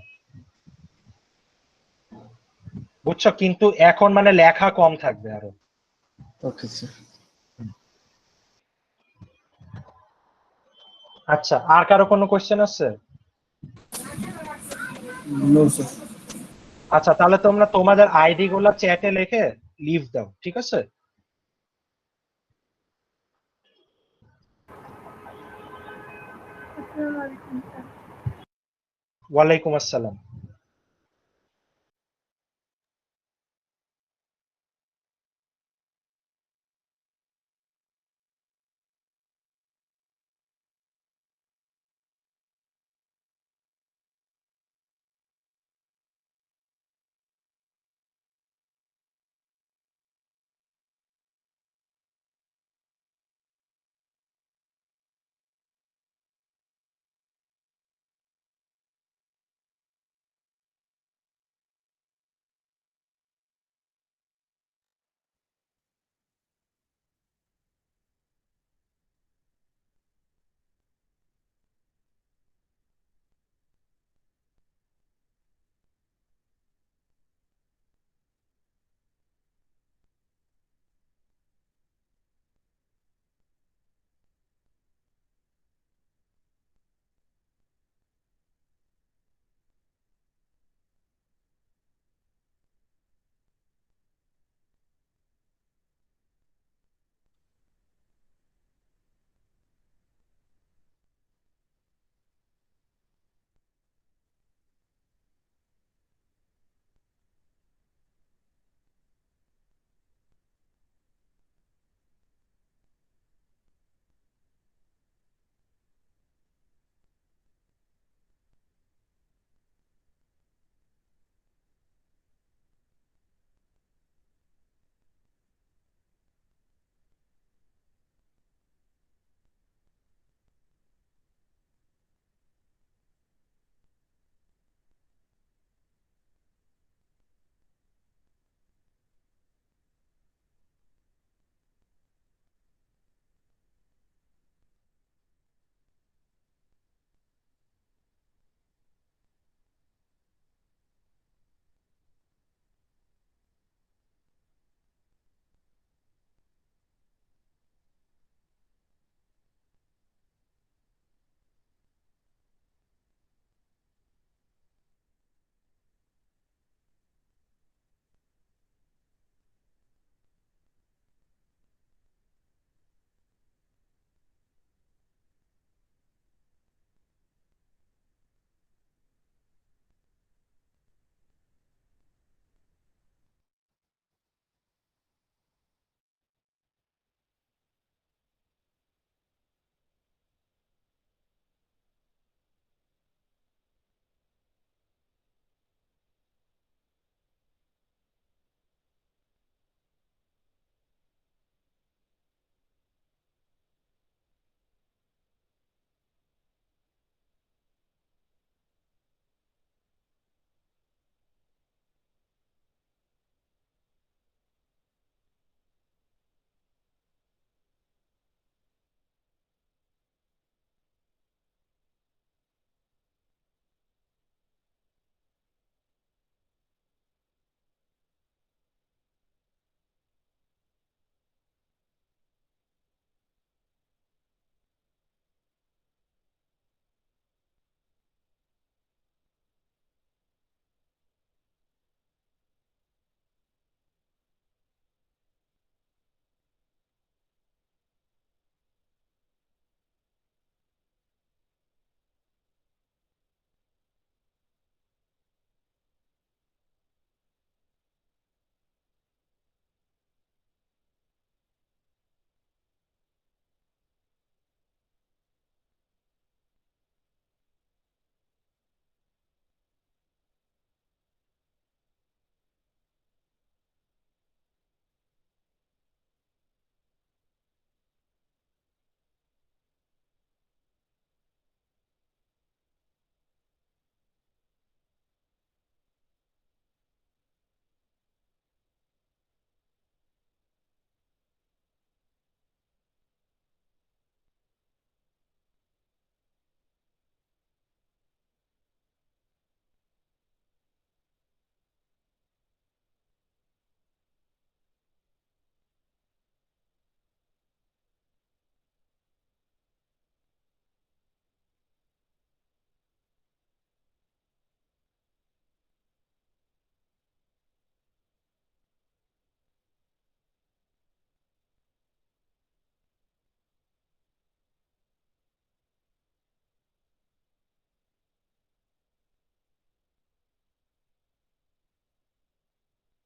বুঝছো? কিন্তু এখন মানে লেখা কম থাকবে আরো। Okay sir. আচ্ছা, আর কারো কোনো কোয়েশ্চেন আছে? No sir. আচ্ছা, তাহলে তোমরা তোমাদের আইডি গুলো চ্যাটে লিখে লিভ দাও। ঠিক আছে। আসসালামু আলাইকুম স্যার। ওয়ালাইকুম আসসালাম।